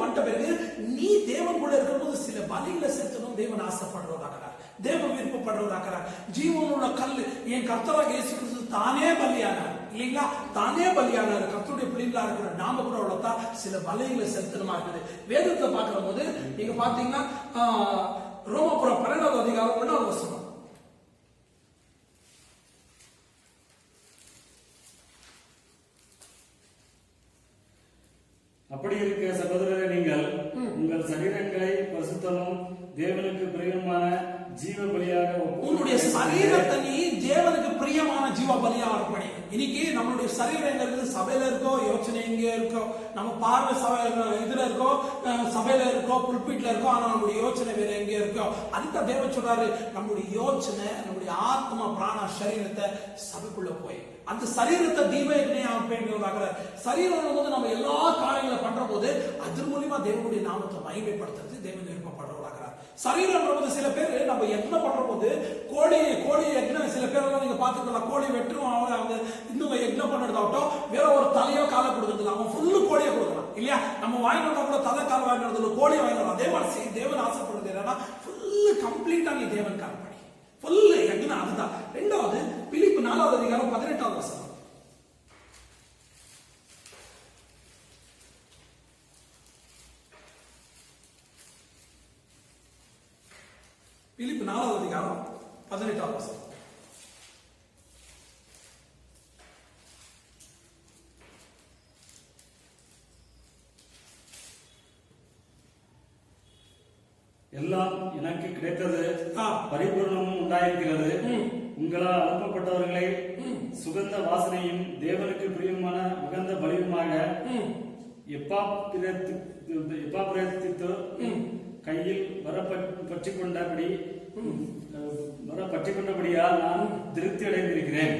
வந்துட்ட பிறகு நீ தேவனுக்குள்ள இருக்கும்போது சில பலிகளை செலுத்தணும். தேவன் ஆசைப்படுறவராகிறார், தேவன் விருப்பப்படுறவராகிறார். ஜீவனுள்ள கல் என் கர்த்தராக இயேசு கிறிஸ்து தானே பலியானார் இல்லீங்களா? தானே பலியானார். கர்த்தருடைய பிள்ளைகளா இருக்கிற நாம கூட அவ்வளவுதான் சில பலிகளை செலுத்தணுமா இருக்குது. வேதத்தை பார்க்கிற போது நீங்க பாத்தீங்கன்னா ரோமபுரம் 12ஆம் அதிகாரம் 1ஆம் வசனம், அப்படி இருக்க சகோதரரை, நீங்கள் உங்கள் சரீரங்களை பரிசுத்தமும் தேவனுக்கு பிரியமான ஜீவ பலியாக உன்னுடைய சரீரத்தை நீ தேவனுக்கு பிரியமான ஜீவ பலியாக அர்ப்பணி. இன்னைக்கு நம்மளுடைய சரீரம் எங்க இருக்குது? சபையில இருக்கோ, யோசனை எங்க இருக்கோ, நம்ம பார்வை இதுல இருக்கோ, சபையில இருக்கோ, புல்பீட்ல இருக்கோ, ஆனா நம்முடைய யோசனை வேற எங்க இருக்கோ. அதுதான் தேவன் சொல்றாரு, நம்முடைய யோசனை, நம்முடைய ஆத்மா, பிராண சரீரத்தை சபைக்குள்ள போய் அந்த சரீரத்தை தீபயக்னியாக சரீரம் போது நம்ம எல்லா காரியங்களை பண்ற போது அது மூலியமா தேவனுடைய நாமத்தை மகிமைப்படுத்துறது தேவன் விருப்பப்படுறவராகிறார். சரீரம் போது சில பேர் நம்ம என்ன பண்ற போது கோழி யக்னம், சில பேரெல்லாம் நீங்க பாத்துக்கலாம், கோழி வெட்டுரும், அவங்க இன்னும் யக்னம் பண்ணுறதாகட்டும், வேற ஒரு தலையோ காலை கொடுக்கறதுல அவன் ஃபுல்லு கோழியை கொடுக்கலாம். இல்லையா? நம்ம வாங்கினோம்னா கூட தலை கால் வாங்கினதுல கோழி வாங்கினோம். அதே மாதிரி தேவன் ஆசைப்படுறது என்னன்னா ஃபுல்லு கம்ப்ளீட்டா நீ தேவன் காரணப்படி ஃபுல்லு யக்னம். அதுதான். ரெண்டாவது பிலிப்பு 4வது அதிகாரம் 18வது வசனம். பிலிப்பு 4வது அதிகாரம் 18வது வசனம். எல்லாம் எனக்கு கிடைத்தது, பரிபூர்ணமும் உண்டாயிருக்கிறது. உங்களால் அனுப்பப்பட்டவர்களை சுகந்த வாசனையும் தேவனுக்கு பிரியமான உகந்த பலியுமாக எப்பாப்பிரேத்தித்து கையில் வர பற்றிக் கொண்டபடியால் நான் திருப்தி அடைந்திருக்கிறேன்.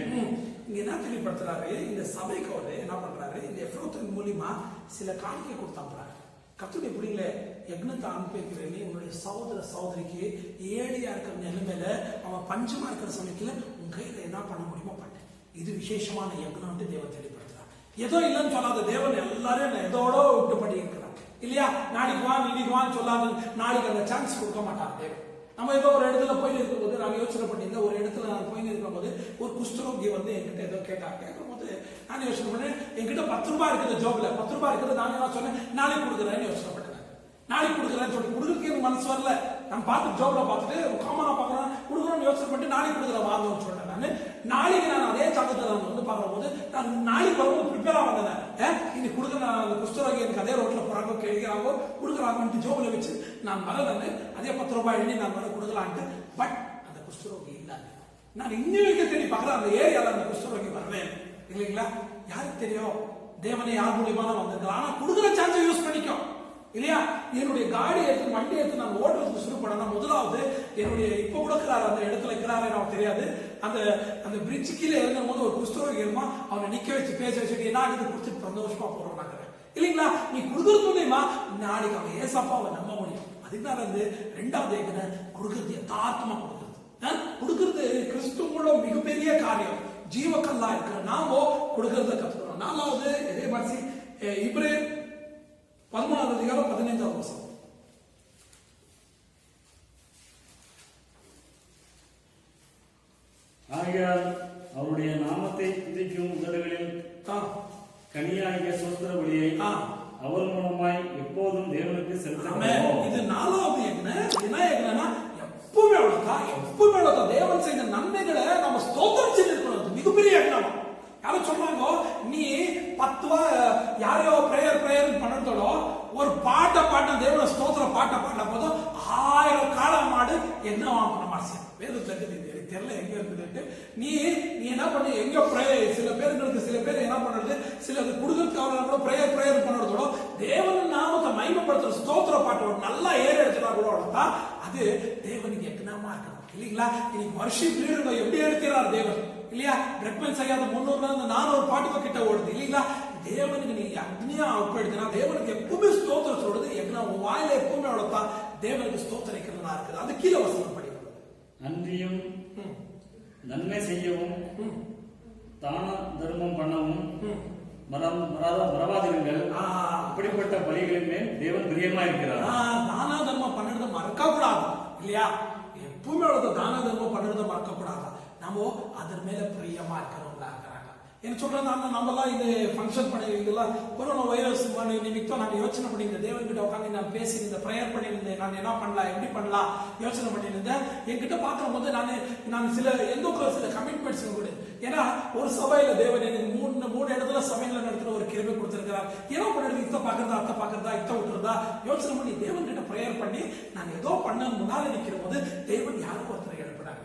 இங்க என்ன தெளிவுபடுத்துறாரு? இந்த சபைக்கு அவர் என்ன பண்றாரு? இந்த எப்ரோத்தின் மூலியமா சில காணிக்கை கொடுத்தாங்க. கத்துடைய பிள்ளைங்கள யக்னத்தை அனுப்பிக்கிறேன். உன்னுடைய சகோதர சகோதரிக்கு ஏழையா இருக்கிற நிலைமையில அவன் பஞ்சமா இருக்கிற சமயத்துல உன் கையில என்ன பண்ண முடியுமோ பண்ண. இது விசேஷமான யக்னம் தேவன் தெளிவுபடுத்துறார். ஏதோ இல்லைன்னு சொல்லாத தேவன் எல்லாரும் எதோட விட்டு பண்ணி இருக்கிறார் இல்லையா? நாளைக்கு வா இன்னைக்கு வான்னு சொல்லாத நாளைக்கு அந்த சான்ஸ் கொடுக்க மாட்டார் தேவன். நம்ம ஏதோ ஒரு இடத்துல போய் இருக்கும்போது நான் யோசனை பண்ணியிருந்தேன். ஒரு இடத்துல நான் போய் இருக்கும் போது ஒரு குஷ்டரோகி வந்து என்கிட்ட ஏதோ கேட்கும் போது நான் யோசனை பண்ணேன், என்கிட்ட 10 ரூபாய் இருக்குது, ஜோப்ல 10 ரூபாய் இருக்குது. நான் என்ன சொன்னேன், நாளைக்கு கொடுக்குறேன்னு யோசனை பண்ணேன். நாளைக்கு கொடுக்குறேன்னு சொல்லி கொடுக்குறதுக்கு எனக்கு மனசு வரல. நான் பார்த்துட்டு ஜோப்ல பார்த்துட்டு காமனா பார்க்குறேன், கொடுக்குறோன்னு யோசனை பண்ணிட்டு நாளைக்கு கொடுக்குறேன் வாங்கன்னு சொன்னேன். நாளைக்கு நான் அதே சங்கத்தை நான் வந்து பார்க்குற போது நான் நாளைக்கு வரும்போது ப்ரிப்பேரா வந்தேன். இன்னைக்கு கொடுக்குற அந்த குஷ்டரோகி எனக்கு அதே ரோட்ல போறாங்க, கேட்கிறாங்க, கொடுக்குறாங்கன்ட்டு ஜோப்ல வச்சு நான் வரலன்னு அதே 10 ரூபாய் எண்ணி நான் வந்து கொடுக்கலான்ட்டு. பட் அந்த குஷ்டரோகி இல்லை. நான் இன்னும் வைக்க தேடி பார்க்குறேன், அந்த ஏரியாவில் அந்த குஷ்டரோகி வரவேன் இல்லைங்களா? யாருக்கு தெரியும் தேவனை யார் மூலியமா வந்திருக்கலாம். ஆனா கொடுக்குற சான்ஸை யூஸ் பண்ணிக்கோ இல்லையா? என்னுடைய காடி எடுத்து வண்டி எடுத்து நான் ஓட்டுறதுக்கு சுரு பண்ணா முதலாவது என்னுடைய இப்ப கூட இருக்கிறார் அந்த இடத்துல இருக்கிறாரு எனக்கு தெரியாது. அந்த பிரிட்ஜ் கீழே இறங்கும் போது ஒரு குஷ்டரோகி இருந்தா அவனை நிக்க வச்சு பேச வச்சுட்டு என்ன ஆகுது கொடுத்துட்டு சந்தோஷமா போறோம் நாங்க இல்லைங்களா? நீ கொடுக்கறது மூலியமா நாளைக்கு அவன் ஏசாப்பா அவன் நம்ப முடியும். அதனால வந்து 2வது ஏகனை கொடுக்கறது யதார்த்தமா கொடுக்கறது கிறிஸ்துவோட மிகப்பெரிய காரியம். ஜீவக்கல்லா இருக்கிற நாமோ கொடுக்கறத கத்துக்கிறோம். 4வது இதே மாதிரி இப்ரேயர் 13வது அதிகாரம் 15வது வசனம். ஆகையால் அவருடைய நாமத்தை துதிக்கும் உதடுகளில் கனியாகிய சுதந்திர பலியை அவர் மூலமாய் எப்போதும் தேவனுக்கு செலுத்தணும். இது 4வது என்ன எப்பவுமே அவ்வளவுதான் தேவன் செய்த நன்மைகளை நம்ம ஸ்தோத்திரம் செய்திருக்கணும். மிகப்பெரிய யக்னம். யாரும் சொல்றாங்க நீ 10 யாரையோ பிரேயர் பண்ணதோட ஒரு பாட்டை பாட்ட தேவன ஸ்தோத்திர பாட்டை பாட்ட போதும் 1000 காளை மாடு என்ன பண்ண மாட்டேன். வேதத்துல தெரியல எங்க இருக்குது. நீ என்ன பண்ண எங்க சில பேருக்கு என்ன பண்றது, சில குடுக்கறதுக்கு கூட பிரேயர் பண்றதோட தேவன் நாமத்தை மகிமைப்படுத்துற ஸ்தோத்திர பாட்டோட நல்லா ஏற எடுத்துட்டா கூட அது தேவனுக்கு யக்னமா இருக்கணும் இல்லைங்களா? இன்னைக்கு வர்ஷிப் லீடர் எப்படி எடுக்கிறார் தேவன் இல்லையா? பிரெக்மெண்ட் செய்யாத 300 400 பாட்டுக்கு கிட்ட ஓடுது இல்லைங்களா? தேவனுக்கு நீ அக்னியா உட்படுத்தினா தேவனுக்கு எப்பவுமே ஸ்தோத்திரம் சொல்றது யக்னம். உன் வாயில எப்பவுமே அவ்வளவுதான் தேவனுக்கு ஸ்தோத்திரிக்கிறதா இருக்குது. அது கீழே வசனம் படிக்கிறது. அன்றியும் நன்மை செய்யவும் தான தர்மம் பண்ணவும் மறவாதிருங்கள். அப்படிப்பட்ட பலிகளின் மேல் தேவன் பிரியமா இருக்கிறார். தான தர்மம் பண்ணுறத மறக்க கூடாது இல்லையா? எப்பவுமே தான தர்மம் பண்ணுறத மறக்க கூடாது. நம்ம அதன் மேல பிரியமா இருக்கிறவங்களா இருக்கிறாங்க. என்ன சொல்றேன், நம்மலாம் இது ஃபங்க்ஷன் பண்ணி இதெல்லாம் கொரோனா வைரஸ் நிமித்தம் நான் யோசனை பண்ணியிருந்தேன். தேவன்கிட்ட உட்காந்து நான் பேசியிருந்தேன், ப்ரேயர் பண்ணியிருந்தேன். நான் என்ன பண்ணலாம், எப்படி பண்ணலாம் யோசனை பண்ணியிருந்தேன். என்கிட்ட பார்க்கும் போது நான் சில கமிட்மெண்ட்ஸ் கூட, ஏன்னா ஒரு சபையில தேவன் எனக்கு மூணு இடத்துல சபையில நடத்துற ஒரு கிருபை கொடுத்திருக்கிறார். ஏன்னா பண்ணுறது இத்த பாக்குறதா அத்தை பாக்குறதா இத்த விட்டுறதா யோசனை பண்ணி தேவன் கிட்ட ப்ரேயர் பண்ணி நான் ஏதோ பண்ண முன்னால நிக்கிற போது தேவன் யாருக்கும் ஒருத்தரை எழுப்பினாங்க.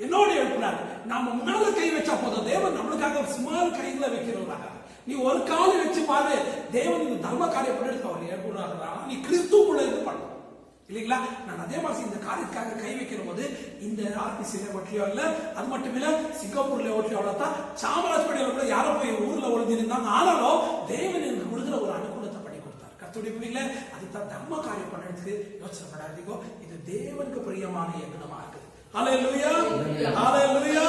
என்னோட எழுப்பினார். நாம முன்னால கை வச்சா போதும், தேவன் நம்மளுக்காக ஸ்மால் கையில வைக்கிறவராக. நீ ஒரு காலை வச்சு பாரு, தேவன் இந்த தர்ம காரியம் பண்ணிட்டு அவர் ஏற்படுறாங்க. நீ கிறிஸ்துக்குள்ள இருந்து பண்ண இல்லைங்களா? நான் அதே மாதிரி இந்த காரியத்துக்காக கை வைக்கிற போது இந்த ஆர்பிசியில ஒட்டியோ இல்ல, அது மட்டும் இல்ல சிங்கப்பூர்ல ஒட்டியோ தான் சாமராஜ்பேட்டையில கூட யாரோ போய் ஊர்ல ஒழிஞ்சிருந்தாங்க. ஆனாலும் தேவன் எனக்கு கொடுக்குற ஒரு அனுகூலத்தை பண்ணி கொடுத்தார். கர்த்தருடைய பிள்ளைங்கள அதுதான் தர்ம காரியம் பண்ணுறதுக்கு யோசனை பண்ணாதீங்க. இது தேவனுக்கு பிரியமான யக்னமா இருக்குது. ஹல்லேலூயா, ஹல்லேலூயா,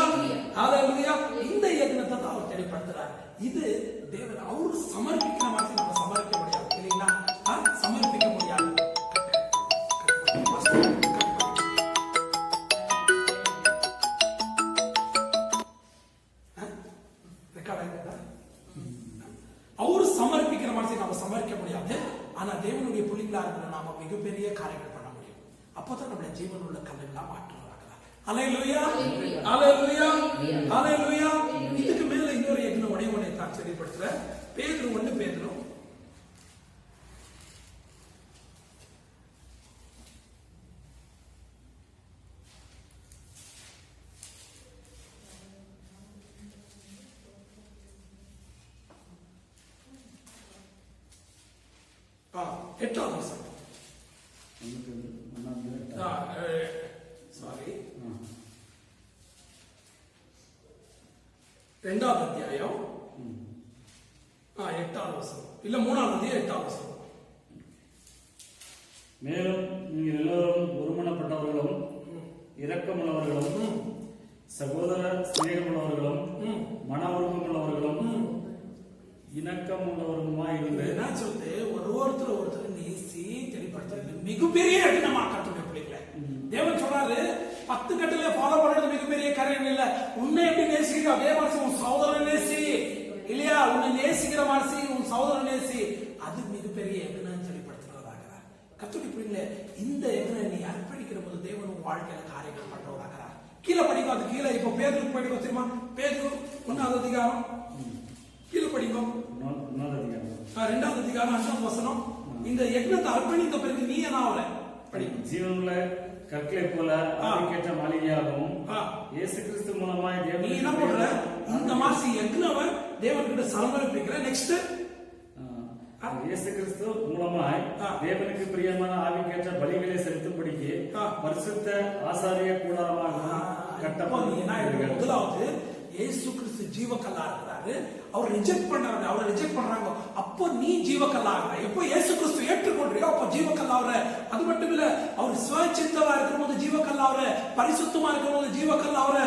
ஹல்லேலூயா. இந்த யக்னத்தை தான் அவர் தெளிவுபடுத்துறார். இது தேவன் அவரு சமர்ப்பிக்கிற மாதிரி நம்ம சமர்ப்பிக்க முடியாது. பிள்ளைகளா இருக்கிற நாம மிகப்பெரிய காரியங்கள் பண்ண முடியும். அப்பதான் நம்மள ஜீவன் உள்ள கல்லுகளா மாற்றுவாங்க. அல்லேலூயா, அல்லேலூயா, அல்லேலூயா. இதுக்கு மேல இன்னொரு யக்னம் உடையவனை தான் சரிப்படுத்துற பேதுரு 1 பேதுரு 8ஆம் வசனம். சாரி, 2ஆம் அத்தியாயம் 8ஆம் வசனம், இல்ல 3ஆம் அத்தியாயம் 8ஆம் வசனம். மேலும் நீங்கள் எல்லோரும் ஒருமனப்பட்டவர்களும் இரக்கமுள்ளவர்களும் சகோதர சிநேகமுள்ளவர்களும் மன உருவமுள்ளவர்களும் இணக்கம் உள்ளவர்களுமாய் இருந்து என்ன சொல்லுது, ஒருத்தர் நேசி தெளிப்படுத்துறது மிகப்பெரிய யக்னமா கர்த்தருடைய பிள்ளைகளை தேவன் சொல்றாரு. 10 கட்டளை ஃபாலோ பண்றது மிகப்பெரிய காரியம் இல்ல. உன்னை எப்படி நேசிக்கிற அதே மாதிரி உன் சகோதரன் நேசி, இல்லையா? உன்னை நேசிக்கிற மாதிரி உன் சகோதரன் நேசி, அது மிகப்பெரிய யக்னம் தெளிப்படுத்துறதாக கர்த்தருடைய பிள்ளைகளை. இந்த யக்னம் நீ அர்ப்பணிக்கிற போது தேவன் உன் வாழ்க்கையில காரியங்கள் பண்றவராக. கீழே படிக்கும், அது கீழே இப்போ பேதுருக்கு படிக்கும் தெரியுமா? பேதுரு 1ஆம் அதிகாரம் கீழே படிக்கும் 2ஆம் அதிகாரம் 5ஆம் வசனம். இந்த யக்னத்தை அர்ப்பணித்த பிறகு நீ என்ன ஆவற? படிக்கும். ஜீவனுள்ள கற்களை போல ஆவிக்கேற்ற மாளிகையாகவும் இயேசு கிறிஸ்து மூலமாய் நீ என்ன பண்ற? இந்த மாதிரி யக்னவை தேவன் கிட்ட சமர்ப்பிக்கிற. நெக்ஸ்ட், இயேசு கிறிஸ்து மூலமாய் தேவனுக்கு பிரியமான ஆவிக்கேற்ற பலிகளை செலுத்தும்படிக்கு பரிசுத்த ஆசாரிய கூடாரமாக கட்டப்பட்டது. முதலாவது இயேசு கிறிஸ்து ஜீவக்கல்லா இருக்கிறாரு. அவர் ரிஜெக்ட் பண்றாரு, அவரை ரிஜெக்ட் பண்றாங்க. அப்போ நீ ஜீவக்கல்லா ஆகிற. எப்போ இயேசு கிறிஸ்து ஏற்றுக்கொள்றியோ அப்போ ஜீவக்கல்லா ஆகிற. அது மட்டும் இல்ல, அவர் சுயசித்தமா இருக்கிற போது ஜீவக்கல்லா ஆகிற, பரிசுத்தமா இருக்கிற போது ஜீவக்கல்லா ஆகிற.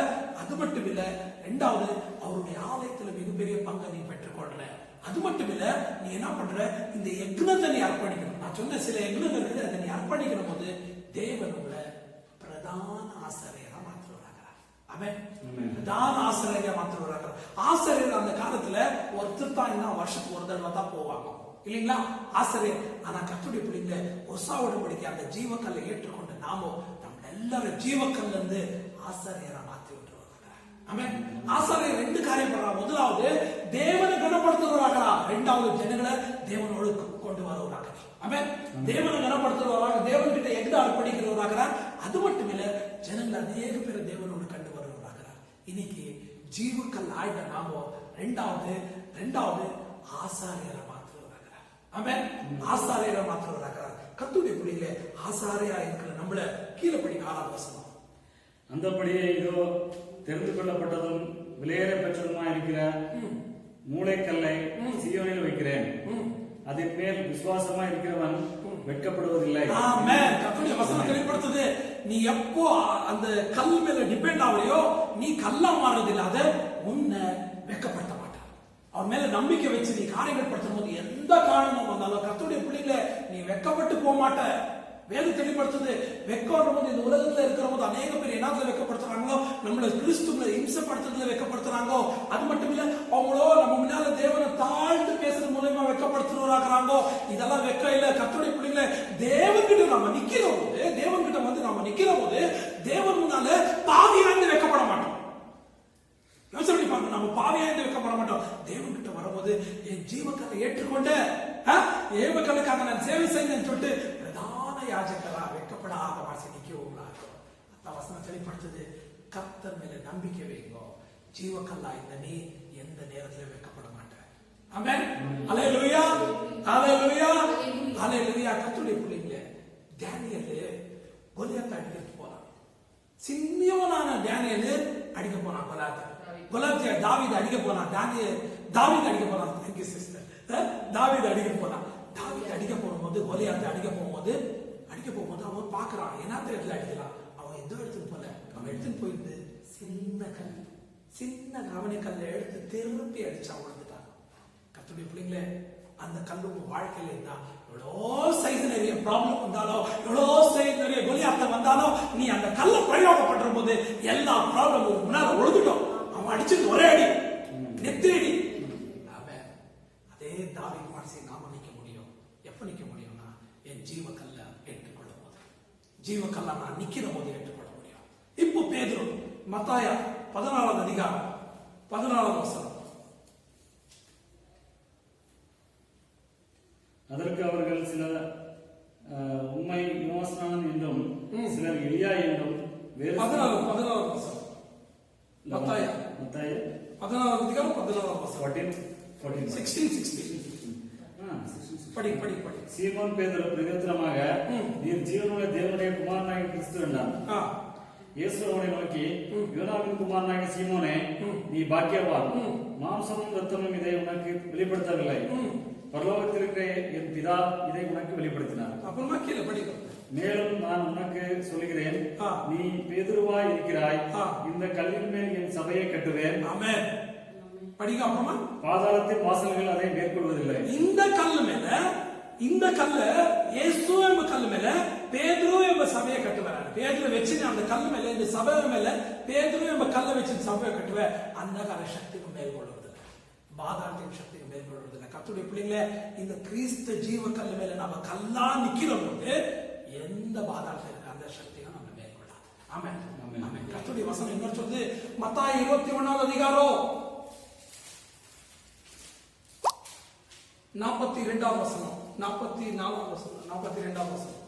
அது மட்டும் இல்ல, 2வது அவருடைய ஆலயத்துல மிகப்பெரிய பங்கை நீ பெற்றுக்கொள்ற. அது மட்டும் இல்ல, நீ என்ன பண்ற? இந்த யக்னத்தை நீ அர்ப்பணிக்கணும். நான் சொன்ன சில யக்னங்கள் இருக்குது, அதை நீ அர்ப்பணிக்கிற போது தேவன் உள்ள பிரதான ஆசிரியரா மாற்றுவாங்க. அவன் பிரதான ஆசிரியரா மாற்றுவாங்க. ஆசிரியர் அந்த காலத்துல ஒருத்தர் தான் என்ன வருஷத்துக்கு ஒரு தடவை தான் போவாங்க, இல்லைங்களா? ஆசிரியர். ஆனா கர்த்தருடைய பிள்ளைங்க ஒசாவோட படிக்க அந்த ஜீவக்கல்லை ஏற்றுக்கொண்டு நாமோ நம்ம எல்லாரும் ஜீவக்கல்ல இருந்து ஆசிரியரா மாற்றி விட்டுருவாங்க. ஆமென். ஆசிரியர் 2 காரியம் பண்றாங்க. முதலாவது தேவனை கனப்படுத்துவாங்க, 2வது ஜனங்களை தேவனோடு கொண்டு வருவாங்க. ஆமென். தேவனை கனப்படுத்துவாங்க, தேவன் கிட்ட யக்னம் அர்ப்பணிக்கிறவராக. அது மட்டும் இல்ல, ஜனங்கள் அநேக பேர் தேவனோடு கண்டு வருவாங்க. இன்னைக்கு ஜீவக்கல் ஆயிட்ட நாமோ 2வது ஆசாரியரை மாற்றுவாங்க. ஆமென். ஆசாரியரை மாற்றுவாங்க. கர்த்தருடைய பிள்ளைகளே, ஆசாரியா இருக்கிற நம்மள கீழே படி 4ஆம் வசனம். அந்தபடியே இதோ தெரிந்து கொள்ளப்பட்டதும் விலையேற பெற்றதுமா இருக்கிற மூளைக்கல்லை சீயோனில் வைக்கிறேன், அதன் மேல் விசுவாசமா இருக்கிறவன் வெட்கப்படுவதில்லை. ஆமென். கர்த்தருடைய வசனம் வெளிப்படுத்துது. நீ எப்போ அந்த கல் மேல டிபெண்ட் ஆவறியோ நீ கல்லா மாறுறது இல்லாத உன்னை வெட்கப்படுத்த மாட்டார். அவன் மேல நம்பிக்கை வச்சு நீ காரியங்கள் படுத்தும் போது எந்த காரணமும் வந்தாலும் கர்த்தருடைய பிள்ளைகளை நீ வெட்கப்பட்டு போக மாட்ட. வேதம் தெளிப்படுத்துது. வெட்கம் போது இந்த உலகத்துல இருக்கிற போது அநேக பேர் என்னத்துல வெட்கப்படுத்துறாங்களோ, நம்மள கிறிஸ்துவ இம்சப்படுத்துறதுல வெட்கப்படுத்துறாங்களோ. அது மட்டும் இல்ல, அவங்களோ நம்ம முன்னால தேவனை தாழ்ந்து பேசுறது மூலமா வெட்கப்படுத்துறாங்களோ. இதெல்லாம் வெட்கம் இல்ல. கர்த்தருடைய பிள்ளைகளை தேவன்கிட்ட நம்ம நிக்கிற போது, தேவன்கிட்ட வந்து நம்ம நிக்கிற போது தேவன் முன்னால பாவியாந்து வெட்கப்பட மாட்டோம். யோசனை பாருங்க, நம்ம பாவியாந்து வெட்கப்பட மாட்டோம். தேவன்கிட்ட வரும்போது என் ஜீவக்கல்லை ஏற்றுக்கொண்ட ஏவக்கல்லுக்காக நான் சேவை செய்தேன்னு சொல்லிட்டு யாஜகரா வெட்கப்படாத வாசி நிற்கவுங்களா. அந்த வசனம் தெளிப்படுத்துது. கர்த்தர் மேல நம்பிக்கை வைங்கோ, ஜீவக்கல்லா இந்த நீ எந்த நேரத்திலும் வெட்கப்பட மாட்டேன். ஆமென். அல்லேலூயா, அல்லேலூயா, அல்லேலூயா. கர்த்தருடைய பிள்ளைங்களே, தானியேல் கோலியாத்தை அடிக்கிறதுக்கு போனான். சின்னவனான தானியேல் அடிக்க போனான் கோலியாத்தை. தாவீது அடிக்க போனான். தாவீது அடிக்க போனான். Thank you sister. தாவீது அடிக்க போனான். தாவீது அடிக்க போகும்போது, கோலியாத்தை அடிக்க போகும்போது அவன் பாக்குறான், என்னத்த இடத்துல அடிக்கலாம். அவன் எந்த இடத்துக்கு போல, அவன் எடுத்துட்டு போயிருந்து சின்ன கவனி கல்லை எடுத்து திருப்பி அடிச்சா விழுந்துட்டான். கர்த்தருடைய பிள்ளைங்களே, அந்த கல்லு உங்க வாழ்க்கையில இருந்தா எவ்வளோ சைஸ் நிறைய ப்ராப்ளம் வந்தாலும், எவ்வளோ சைஸ் நிறைய கோலியாத்தை வந்தாலும், நீ அந்த கல்லை பிரயோகப்படுற போது எல்லா ப்ராப்ளமும் முன்னால ஒழுதுடும். அவன் அடிச்சுட்டு ஒரே அடி, நெத்திரடி. அதே தாவீது மனசை நாம நிக்க முடியும். எப்ப நிக்க முடியும்னா, என் ஜீவக்கல்ல ஏற்றுக்கொள்ளும் போது, ஜீவக்கல்ல நான் நிக்கிற போது ஏற்றுக்கொள்ள முடியும். இப்போ பேதுரு மத்தாயா 14 அதிகாரம் 14 வசனம். அதற்கு அவர்கள் சில உண்மை யோசனான் என்றும் சிலர் எலியா என்றும் வேறு 14 வசனம். மத்தாயா 14 அதிகாரம் 14 வசனம். 16 படி. சீமோன் பேதுரு பிரதித்திரமாக, நீர் ஜீவனுள்ள தேவனுடைய குமாரனாகிய கிறிஸ்து என்றான். இயேசு அவனை நோக்கி, யோனாவின் குமாரனாகிய சீமோனே, நீ பாக்கியவான், மாம்சமும் இரத்தமும் இதை உனக்கு வெளிப்படுத்தவில்லை, பரலோகத்தில் இருக்கிற என் பிதா இதை உனக்கு வெளிப்படுத்தினார். அப்புறமா கீழே படிக்கும். மேலும் நான் உனக்கு சொல்லுகிறேன், நீ பேதுருவாய் இருக்கிறாய், இந்த கல்லின் மேல் என் சபையை கட்டுவேன். ஆமென். படிங்க. அப்புறமா பாதாளத்தின் வாசல்கள் அதை மேற்கொள்வதில்லை. இந்த கல்லு மேல, இந்த கல்ல இயேசு ಎಂಬ கல்லு மேல பேதுரு ಎಂಬ சபையை கட்டுவார். பேதுரு வச்சு அந்த கல்லு மேல, இந்த சபை மேல பேதுரு ಎಂಬ கல்லை வச்சு சபையை கட்டுவேன். அந்தகார சக்திக்கு மேற்கொள்வதில்லை, பாதாளத்தின் சக்திக்கு மேற்கொள்வதில்லை. கர்த்தருடைய பிள்ளைங்களே, இந்த கிறிஸ்து ஜீவ கல்லு மேல நம்ம கல்லா நிக்கிற போது எந்த பாதாளத்தில் இருக்க அந்த சக்தியும் நம்ம மேற்கொள்ளாது. ஆமென். ஆமென். கர்த்தருடைய வசனம் என்ன சொல்லுது? மத்தாய் 21 அதிகாரம் 42 வசனம், 44 வசனம், 42 வசனம்.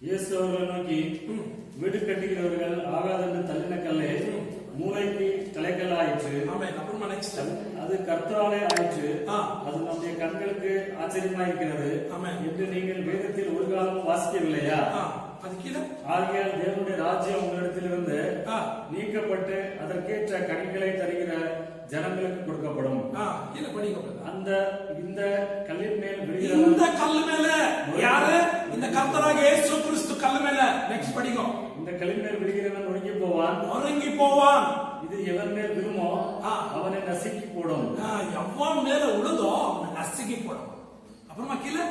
இயேசு அவர்களை நோக்கி, வீடு கட்டுகிறவர்கள் ஆகாதென்று தள்ளின கல்லே மூளைக்கு தலைக்கல் ஆயிற்று. அது கர்த்தராலே ஆயிற்று. அது நம்முடைய கண்களுக்கு ஆச்சரியமா இருக்கிறது என்று நீங்கள் வேதத்தில் ஒரு காலம் வாசிக்கவில்லையா? ஆகையால் தேவனுடைய ராஜ்யம் உங்களிடத்திலிருந்து நீக்கப்பட்டு அதற்கேற்ற கனிகளை தருகிற ஜனங்களுக்கு கொடுக்கப்படும். அந்த இந்த கல்லின் மேல் விழுகிற, இந்த கல்லு மேல யாரு? இந்த கர்த்தராகிய இயேசு கிறிஸ்து கல்லு மேல. நெக்ஸ்ட் படிங்க. இந்த கல்லின் மேல் விழுகிறவன் ஒடுங்கி போவான். இது எவன் மேல் விழுமோ அவனை நசுக்கி போடும். எவன் மேல விழுதோ அவனை நசுக்கி போடும். அப்புறமா கீழே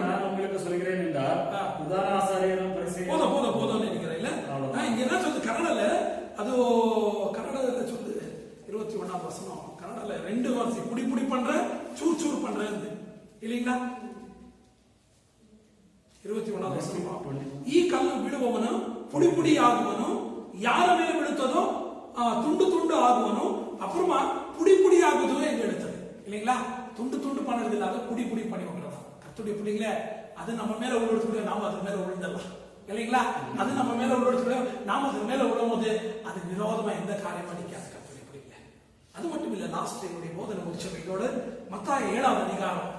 நான் உங்களுக்கு சொல்கிறேன் என்றால் உதாரண ஆசாரியரும் பரிசேயரும் போதும் நினைக்கிறேன். இல்ல இங்க என்ன சொல்லுது கன்னடல? அது கன்னடத்துல சொல்லுது 21 வசனம். கன்னடல 2 வார்த்தை புடி பண்ற, சூர் பண்ற இல்லீங்களா? 21 ವಸನ. ಈ ಕಲ್ಲು ಬಿಡುವವನು ಪುಡಿ ಆಗುವನು, ಯಾರ ಮೇಲೆ ಬೀಳುತ್ತದೋ ತುಂಡು ಆಗುವನು, அப்புறமா புடி ஆகுது என்று எழுத்தது இல்லைங்களா? துண்டு பண்ணறதில்ல, அது புடி பண்ணி விடுறோம். கர்த்தருடைய பிள்ளைங்களே, அது நம்ம மேல விழுறது, நாம அது மேல விழுந்தலாம் இல்லைங்களா? அது நம்ம மேல விழுறது, நாம அது மேல விழும்போது அது விரோதமா எந்த காரியமும் நிக்காது. கர்த்தருடைய பிள்ளைங்களே, அது மட்டும் இல்ல, லாஸ்ட் என்னுடைய போதனை முடிச்சவையோடு மத்தாய் 7 அதிகாரம்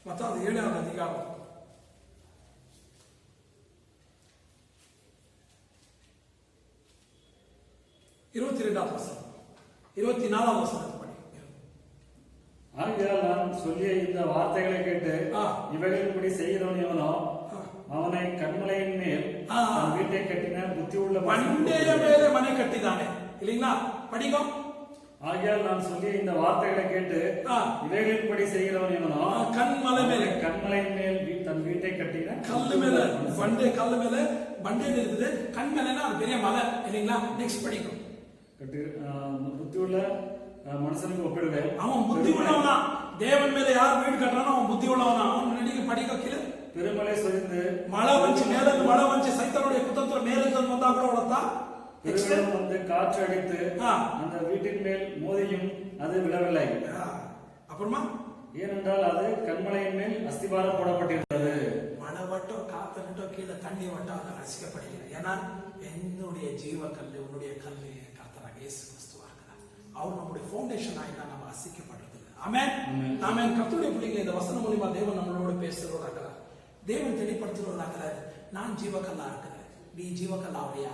மத்தாய் 7 அதிகாரம் 22 வசனம் 24 வசனம் படி. ஆகையால் நான் சொல்லிய இந்த வார்த்தைகளை கேட்டு இவைகளின்படி செய்கிறவன் எவனோ அவனை கண்மலையின் மேல் தன் வீட்டை கட்டின புத்தி உள்ள மண்டையில மேலே மனை கட்டிதானே இல்லைங்களா? படிக்கும். ஆகையால் நான் சொல்லிய இந்த வார்த்தைகளை கேட்டு இவைகளின்படி செய்கிறவன் எவனோ கண்மலையின் மேல் தன் வீட்டை கட்டின கல்லு மேல கல்லு மேல பண்டையில இருக்குது. கண் மேலனா அது பெரிய மலை இல்லைங்களா? நெக்ஸ்ட் படிக்கும். புத்தி உள்ள மனுஷனுக்கு ஒப்பிடுவேன். அவன் புத்தி உள்ளவனா? தேவன் மேல யார் வீடு கட்டுறானோ அவன் புத்தி உள்ளவனா? அவன் நடிக்க படிக்க கீழே பெருமலை சொரிந்து மழை வந்து சைத்தனுடைய குத்தத்துல மேலிருந்து வந்தா கூட உடத்தா வந்து காற்று அடித்து அந்த வீட்டின் மேல் மோதியும் அது விழவில்லை. அப்புறமா ஏனென்றால் அது கண்மலையின் மேல் அஸ்திபாரம் போடப்பட்டிருந்தது. மழை வட்டம் காத்து வட்டம் கீழே தண்ணி வட்டம் அதை ரசிக்கப்படுகிறது. ஏன்னா என்னுடைய ஜீவ கல்லு, உன்னுடைய கல்லு கர்த்தராக இயேசு கிறிஸ்துவா இருக்கிறார். அவர் நம்முடைய ஃபவுண்டேஷன் ஆகிட்டா நம்ம அசிக்கப்படுறது இல்லை. ஆமென். ஆமென். கர்த்தருடைய பிள்ளைகளை இந்த வசனம் மூலமா தேவன் நம்மளோட பேசுறவராகிறார். தேவன் தெளிப்படுத்துறவராகிறார். நான் ஜீவக்கல்லா இருக்கிறேன், நீ ஜீவக்கல்லாவையா?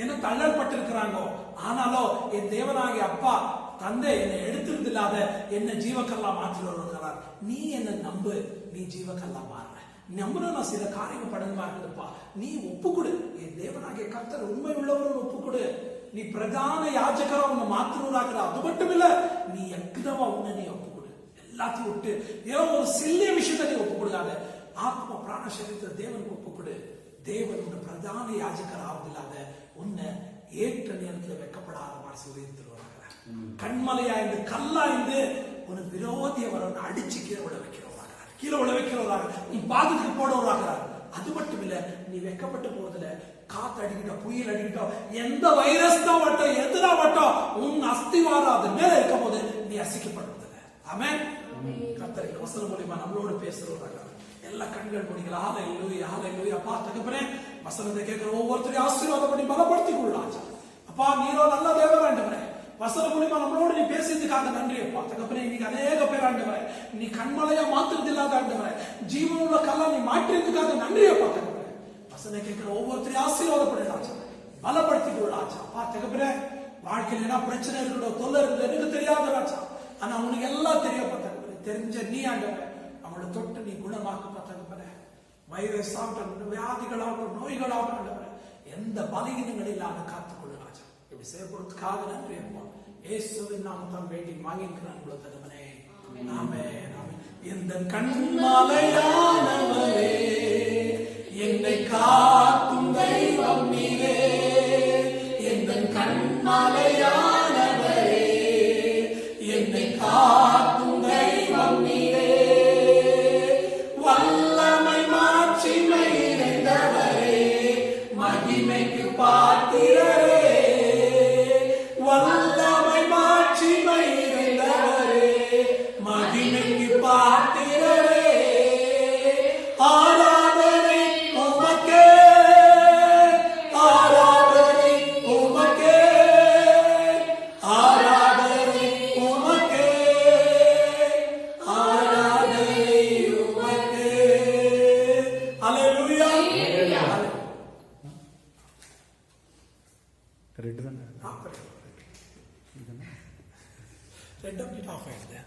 என்ன தள்ளப்பட்டிருக்கிறாங்கோ, ஆனாலும் என் தேவனாகிய அப்பா தந்தை என்னை எடுத்திருந்து இல்லாத என்ன ஜீவக்கல்லா மாற்றி வருகிறார். நீ என்ன நம்பு, நீ ஜீவக்கல்லா மாறுற. நம்புனா சில காரியங்கள் படங்கா இருக்குதுப்பா, நீ ஒப்புக்கொடு. என் தேவனாகிய கர்த்தர் உண்மை உள்ளவரும் ஒப்புக்கொடு. நீ பிரதான யாஜகரா உன்னை மாற்றுவராகிற. அது மட்டும் இல்ல, நீ எக்கதமா உன்னை நீ ஒப்புக்கொடு. எல்லாத்தையும் விட்டு ஏதோ ஒரு சில்லிய விஷயத்தை நீ ஒப்புக்கொடுக்காத. ஆத்மா பிராண சரீரத்தை தேவனுக்கு ஒப்புக்கொடு. தேவன் உன்னை பிரதான யாஜகர் ஆவதில்லாத உன்னை ஏற்ற நேரத்தில் வெக்கப்படாத மாதிரி சொல்லியிருக்கிறார். கண்மலையாய்ந்து கல்லாய்ந்து ஒரு விரோதிய வரவன் அடிச்சு கீழே விழ வைக்கிறவராகிறார், கீழே விழ வைக்கிறவராக உன் பாதத்துக்கு போடுவராகிறார். அது மட்டும் இல்ல, நீ வெக்கப்பட்டு போறதுல காத்து அடிக்கிட்டோம், புயல் அடிக்கிட்டோம், எந்த வைரஸ் தான் வட்டம் எதிரா வட்டம் உன் அஸ்திவாரம் அது மேல இருக்கும் போது நீ அசிக்கப்படுவதில்லை. ஆமென். கர்த்தர் வசனம் மூலமா நம்மளோடு பேசுறவராக எல்லா கண்கள் முடிக்கல. ஹல்லேலூயா, ஹல்லேலூயா. அப்பா தகப்பனே, வசனத்தை கேட்கிற ஒவ்வொருத்தரையும் ஆசீர்வாதம் பண்ணி பலப்படுத்திக் கொள்ளலாம். அப்பா நீரோ நல்ல தேவன் ஆண்டவரே, வசன மூலியமா நம்மளோடு நீ பேசியதுக்காக நன்றி அப்பா தகப்பனே. இன்னைக்கு அநேக பேர் ஆண்டவரே நீ கண்மலையா மாத்துறது இல்லாத ஆண்டவரே, ஜீவனுள்ள கல்லா நீ மாற்றியதுக்காக நன்றி அப்பா தகப்பனே. வசனம் கேட்கிற ஒவ்வொருத்தரையும் ஆசீர்வாதப்படலாம், பலப்படுத்திக் கொள்ளலாம். அப்பா தகப்பனே, வாழ்க்கையில் என்ன பிரச்சனை இருக்கோ தொல்லை இருக்கோ எனக்கு தெரியாத ராஜா, ஆனா அவனுக்கு எல்லாம் தெரியப்பா தகப்பனே. தெரிஞ்ச நீ ஆண்டவரே அவளை தொட்டு நீ குணமாக்கப்பா தகப்பனே. வைரஸ் ஆகட்டும், வியாதிகளாகட்டும், நோய்களாகட்டும், எந்த பலகீனங்கள் இல்லாத காத்துக்கொள்ளு ராஜா. இப்படி செய்யப்படுறதுக்காக நன்றி அப்பா. இயேசுவின் நாமத்தால் வேண்டி வாங்கிக்கிறான் தகப்பனே. ஆமென், ஆமென். இந்த கண்மலையானவரே, என்னை காக்கும் தெய்வம் நீரே. இந்த கண்மலையானவரே, என்னை காக்கும் தெய்வம் நீரே. வல்லமை மாட்சிமை நிறைந்தவரே, மகிமைக்கு பாத்திரரே. வல்லமை மாட்சிமை நிறைந்தவரே, மகிமைக்கு பாத்திரரே. ஆராதனை உமக்கே, ஆராதனை உமக்கே, ஆராதனை உமக்கே, ஆராதனை உமக்கே. ஹல்லேலூயா. கரெக்ட் தானே? ரெண்டு ஆஃப் ஆயிடுது.